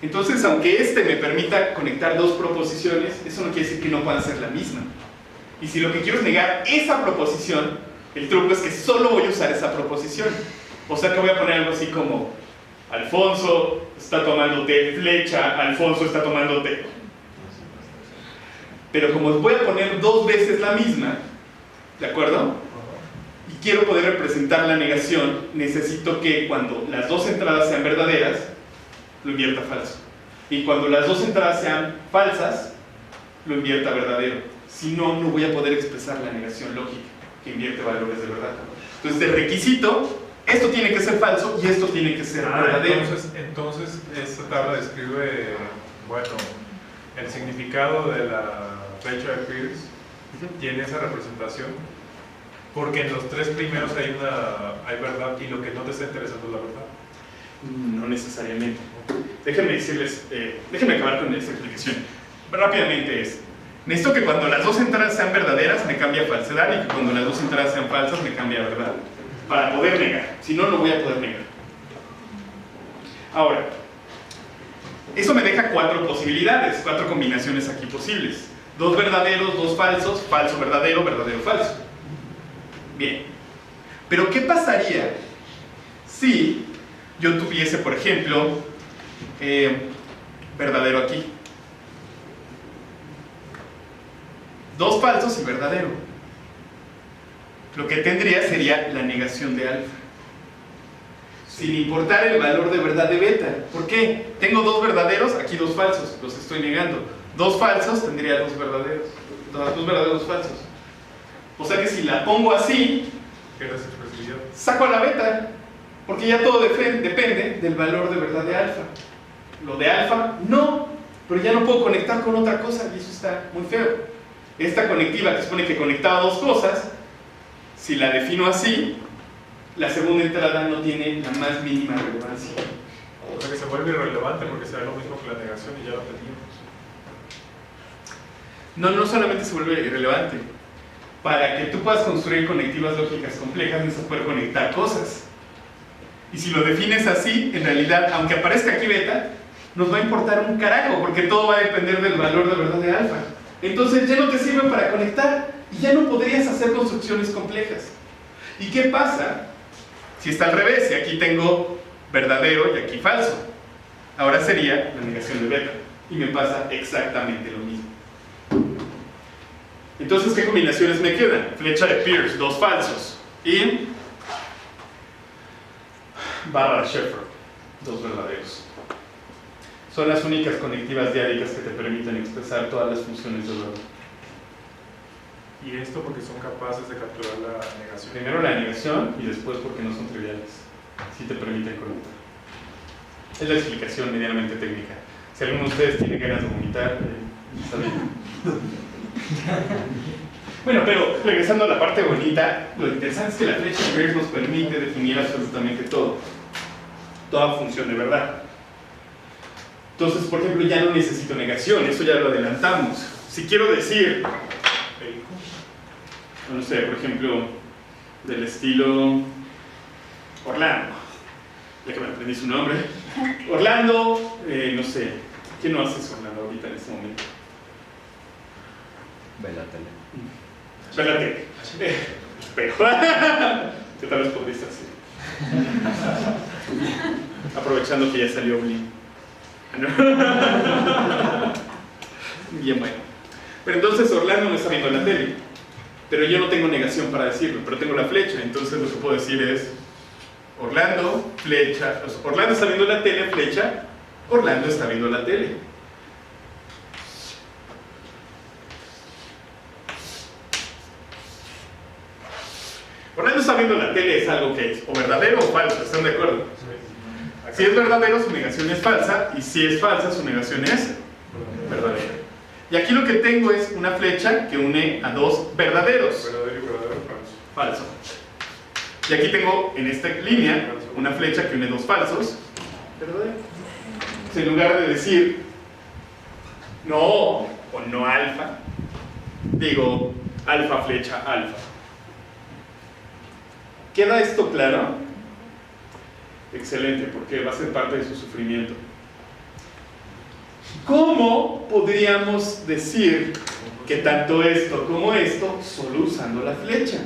Speaker 1: Entonces, aunque me permita conectar 2 proposiciones, eso no quiere decir que no puedan ser la misma. Y si lo que quiero es negar esa proposición, el truco es que solo voy a usar esa proposición. O sea que voy a poner algo así como Alfonso está tomando té, flecha, Alfonso está tomando té. Pero como voy a poner 2 veces la misma, ¿de acuerdo? Y quiero poder representar la negación, necesito que cuando las 2 entradas sean verdaderas, lo invierta falso. Y cuando las 2 entradas sean falsas, lo invierta verdadero. Si no, no voy a poder expresar la negación lógica, que invierte valores de verdad. Entonces, de requisito, esto tiene que ser falso y esto tiene que ser verdadero.
Speaker 3: Entonces, esta tabla describe, bueno, el significado de la flecha de Peirce tiene esa representación, porque en los tres primeros hay verdad y lo que no te está interesando es la verdad.
Speaker 1: No necesariamente. Déjenme decirles, déjenme acabar con esta explicación. Rápidamente necesito que cuando las dos entradas sean verdaderas me cambie a falsedad y que cuando las dos entradas sean falsas me cambie a verdad. Para poder negar. Si no, no voy a poder negar. Ahora, eso me deja 4 posibilidades, 4 combinaciones aquí posibles. 2 verdaderos, 2 falsos, falso, verdadero, verdadero, falso. Bien. Pero ¿qué pasaría si yo tuviese, por ejemplo, verdadero aquí? 2 falsos y verdadero. Lo que tendría sería la negación de alfa. Sin importar el valor de verdad de beta. ¿Por qué? Tengo 2 verdaderos, aquí 2 falsos, los estoy negando. 2 falsos, tendría 2 verdaderos. 2 verdaderos falsos. O sea que si la pongo así, saco a la beta. Porque ya todo depende del valor de verdad de alfa. Lo de alfa, no. Pero ya no puedo conectar con otra cosa y eso está muy feo. Esta conectiva que supone que conectaba 2 cosas, si la defino así, la segunda entrada no tiene la más mínima relevancia.
Speaker 3: O sea que se vuelve irrelevante porque será lo mismo que la negación y ya lo teníamos.
Speaker 1: No solamente se vuelve irrelevante. Para que tú puedas construir conectivas lógicas complejas necesitas poder conectar cosas. Y si lo defines así, en realidad, aunque aparezca aquí beta, nos va a importar un carajo, porque todo va a depender del valor de verdad de alfa. Entonces ya no te sirve para conectar y ya no podrías hacer construcciones complejas. ¿Y qué pasa si está al revés? Si aquí tengo verdadero y aquí falso. Ahora sería la negación de beta. Y me pasa exactamente lo mismo. Entonces, ¿qué combinaciones me quedan? Flecha de Peirce, 2 falsos. Y barra de Sheffer, 2 verdaderos. Son las únicas conectivas diádicas que te permiten expresar todas las funciones de verdad.
Speaker 3: Y esto porque son capaces de capturar la negación.
Speaker 1: Primero la negación y después porque no son triviales. Sí te permiten conectar. Es la explicación medianamente técnica. Si alguno de ustedes tiene ganas de vomitar, está bien. Bueno, pero regresando a la parte bonita, lo interesante es que la flecha de Peirce nos permite definir absolutamente todo. Toda función de verdad. Entonces, por ejemplo, ya no necesito negación, eso ya lo adelantamos. Si quiero decir, no sé, por ejemplo, del estilo Orlando, ya que me aprendí su nombre. Orlando, no sé, ¿qué no haces Orlando ahorita en este momento?
Speaker 5: Ve la tele.
Speaker 1: Ve la tele. Pero, ¿qué tal vez podrías hacer? Aprovechando que ya salió Blin. Bien, bueno. Pero entonces Orlando no está viendo la tele. Pero yo no tengo negación para decirlo, pero tengo la flecha. Entonces lo que puedo decir es Orlando, flecha. Orlando está viendo la tele, flecha. Orlando está viendo la tele. Orlando está viendo la tele es algo que es o verdadero o falso, ¿están de acuerdo? Si es verdadero, su negación es falsa, y si es falsa, su negación es verdadera. Y aquí lo que tengo es una flecha que une a 2 verdaderos.
Speaker 3: Verdadero y verdadero, falso.
Speaker 1: Falso. Y aquí tengo en esta línea una flecha que une 2 falsos. Verdadero. Entonces, en lugar de decir no o no alfa, digo alfa, flecha, alfa. ¿Queda esto claro? Excelente, porque va a ser parte de su sufrimiento. ¿Cómo podríamos decir que tanto esto como esto solo usando la flecha?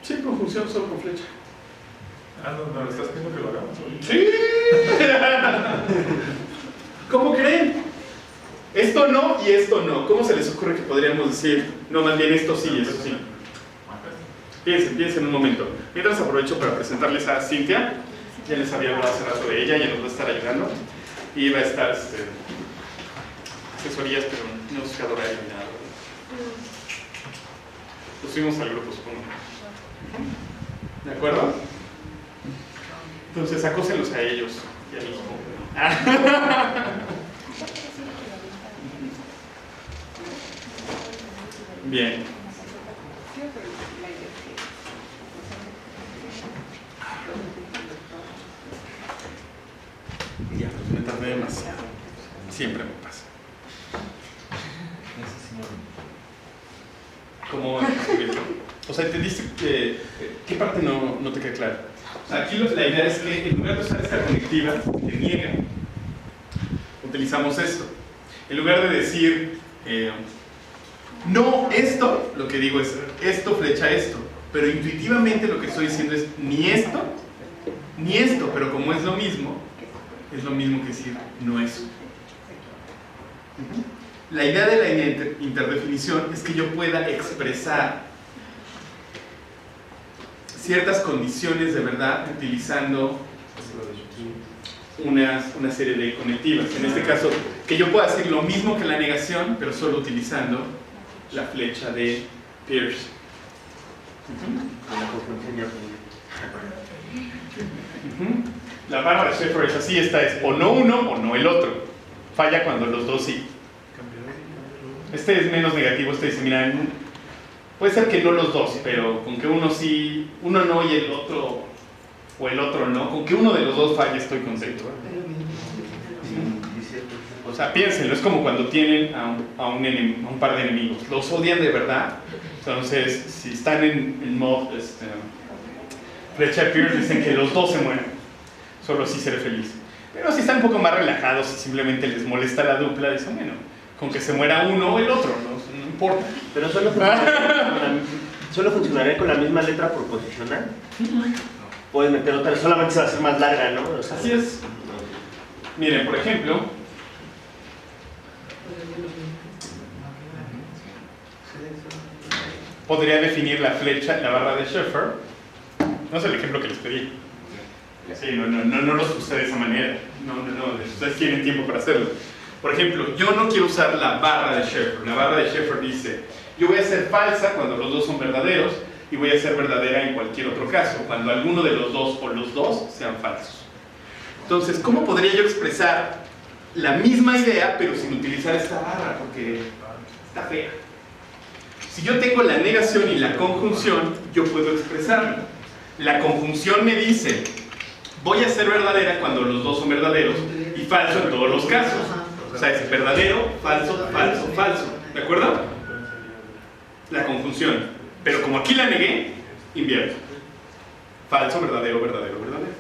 Speaker 1: Sí, conjunción solo con flecha.
Speaker 3: Ah, no, ¿estás pidiendo que lo hagamos?
Speaker 1: ¡Sí! ¿Cómo creen? Esto no y esto no. ¿Cómo se les ocurre que podríamos decir, no, más bien esto sí y esto sí? Piensen un momento. Mientras aprovecho para presentarles a Cintia. Ya les había hablado hace rato de ella, ya nos va a estar ayudando. Y va a estar asesorías, pero no buscadora ni nada. Los subimos al grupo, supongo. ¿De acuerdo? Entonces acósenlos a ellos y a mí. Bien. Ya, pues me tardé demasiado. Siempre me pasa. ¿Cómo? O sea, ¿entendiste qué parte no te queda clara? O sea, aquí la idea es que en lugar de usar esta conectiva de niega, utilizamos esto. En lugar de decir no esto, lo que digo es esto flecha esto. Pero intuitivamente lo que estoy diciendo es ni esto, pero como es lo mismo que decir no eso. La idea de la interdefinición es que yo pueda expresar ciertas condiciones de verdad utilizando una serie de conectivas. En este caso, que yo pueda decir lo mismo que la negación, pero solo utilizando la flecha de Peirce. La barra de Schaeffer es así, esta es o no uno o no el otro. Falla cuando los dos sí. Este es menos negativo, este dice, mira, puede ser que no los dos, pero con que uno sí, uno no y el otro, o el otro no, con que uno de los dos falle estoy contento. O sea, piénsenlo, es como cuando tienen a un par de enemigos, los odian de verdad, entonces si están en mod flecha de Peirce dicen que los dos se mueren, solo así seré feliz. Pero si están un poco más relajados y simplemente les molesta la dupla, dicen, bueno, con que se muera uno o el otro, no importa.
Speaker 2: Pero solo funcionaría con la misma letra proposicional. Puedes meter otra, solamente se va a hacer más larga, ¿no? O sea,
Speaker 1: así es. Miren, por ejemplo, podría definir la flecha, la barra de Schaeffer. No es el ejemplo que les pedí. Sí, no los usé de esa manera. No, ustedes tienen tiempo para hacerlo. Por ejemplo, yo no quiero usar la barra de Schaeffer. La barra de Schaeffer dice, yo voy a ser falsa cuando los dos son verdaderos y voy a ser verdadera en cualquier otro caso, cuando alguno de los dos o los dos sean falsos. Entonces, ¿cómo podría yo expresar la misma idea pero sin utilizar esta barra? Porque está fea. Si yo tengo la negación y la conjunción, yo puedo expresarlo. La conjunción me dice, voy a ser verdadera cuando los dos son verdaderos y falso en todos los casos. O sea, es verdadero, falso, falso, falso. ¿De acuerdo? La conjunción. Pero como aquí la negué, invierto. Falso, verdadero, verdadero, verdadero.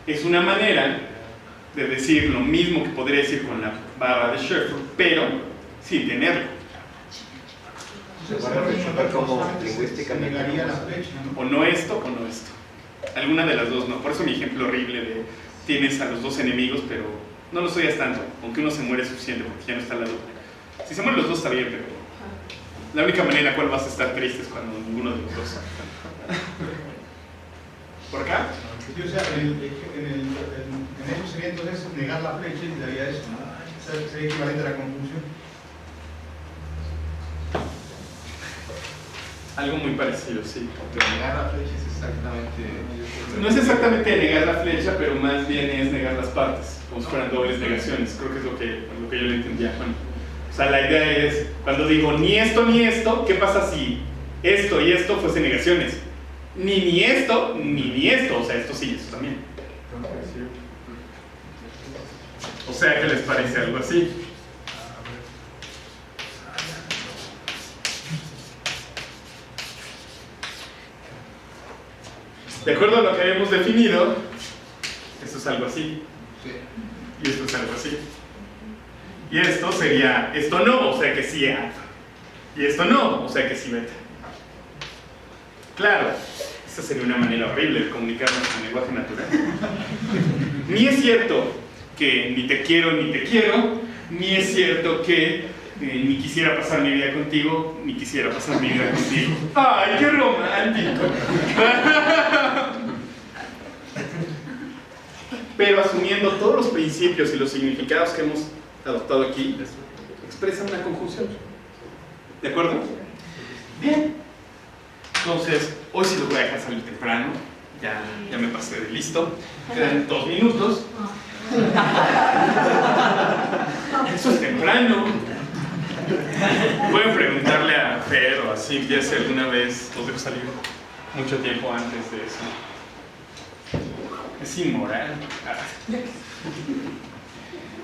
Speaker 1: Es una manera de decir lo mismo que podría decir con la barra de Schaeffer, pero sin tenerlo.
Speaker 5: Se puede representar como lingüísticamente.
Speaker 4: Negaría la flecha, ¿no?
Speaker 1: O no esto o no esto. Alguna de las dos no. Por eso mi ejemplo horrible de tienes a los dos enemigos, pero no los odias tanto, aunque uno se muere es suficiente porque ya no está la dupla. Si se mueren los dos está bien, pero la única manera en la cual vas a estar triste es cuando ninguno de los dos. ¿Por acá?
Speaker 4: Sí, o sea, en eso sería entonces negar la flecha y daría eso, ¿no? O sea, sería equivalente a la conjunción.
Speaker 1: Algo muy parecido, sí.
Speaker 6: Porque negar la flecha es exactamente...
Speaker 1: No es exactamente negar la flecha, pero más bien es negar las partes, como si fueran dobles negaciones. Creo que es lo que yo le entendía. Bueno, o sea, la idea es, cuando digo ni esto, ¿qué pasa si esto y esto fuesen negaciones? Ni esto, ni esto. O sea, esto sí, esto también. O sea, ¿qué les parece algo así? De acuerdo a lo que habíamos definido, esto es algo así. Y esto es algo así. Y esto sería, esto no, o sea que sí alfa. Y esto no, o sea que sí beta. Claro, esta sería una manera horrible de comunicarnos en lenguaje natural. Ni es cierto que ni te quiero, ni es cierto que ni quisiera pasar mi vida contigo, ni quisiera pasar mi vida contigo. ¡Ay, qué romántico! Pero asumiendo todos los principios y los significados que hemos adoptado aquí, expresa una conjunción. ¿De acuerdo? Bien. Entonces, hoy sí los voy a dejar salir temprano. Ya me pasé de listo. Quedan 2 minutos. Eso es temprano. Pueden preguntarle a Fer o a Cintia si alguna vez los dejo salir mucho tiempo antes de eso. Es inmoral.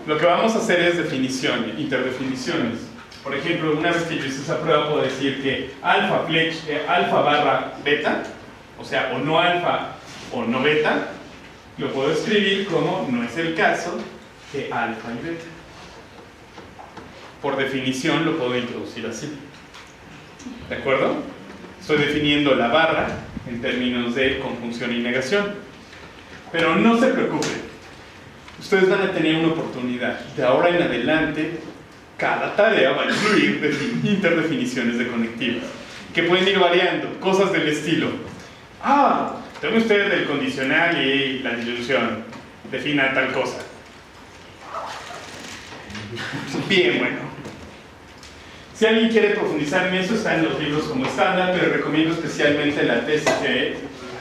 Speaker 1: Lo que vamos a hacer es definición, interdefiniciones. Por ejemplo, una vez que yo hice esa prueba puedo decir que alfa barra beta, o sea, o no alfa o no beta, lo puedo escribir como no es el caso que alfa y beta. Por definición lo puedo introducir así. ¿De acuerdo? Estoy definiendo la barra en términos de conjunción y negación. Pero no se preocupen. Ustedes van a tener una oportunidad. De ahora en adelante, cada tarea va a incluir interdefiniciones de conectivas, que pueden ir variando. Cosas del estilo: tome usted el condicional y la disyunción. Defina tal cosa. Bien, bueno. Si alguien quiere profundizar en eso, está en los libros como estándar, pero recomiendo especialmente la tesis de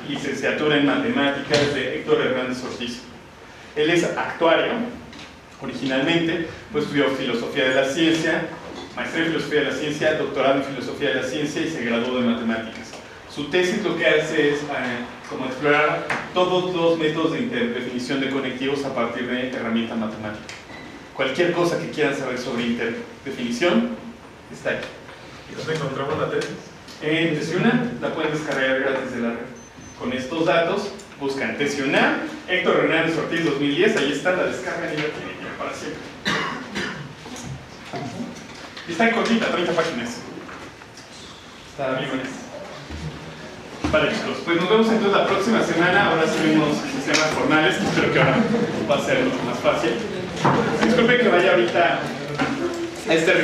Speaker 1: licenciatura en matemáticas de Héctor Hernández Ortiz. Él es actuario, originalmente, pues estudió filosofía de la ciencia, maestría en filosofía de la ciencia, doctorado en filosofía de la ciencia y se graduó de matemáticas. Su tesis lo que hace es como explorar todos los métodos de interdefinición de conectivos a partir de herramientas matemáticas. Cualquier cosa que quieran saber sobre interdefinición, está aquí.
Speaker 3: ¿Y dónde encontramos la tesis?
Speaker 1: En Tesiuna, la pueden descargar gratis de la red. Con estos datos, buscan Tesiuna, Héctor Hernández Ortiz 2010, ahí está, la descarga y la tienen para siempre. Y está en cortita, 30 páginas. Está bien buena. Vale, chicos, pues nos vemos entonces la próxima semana. Ahora subimos sistemas formales, que espero que ahora va a ser más fácil. Disculpen que vaya ahorita a este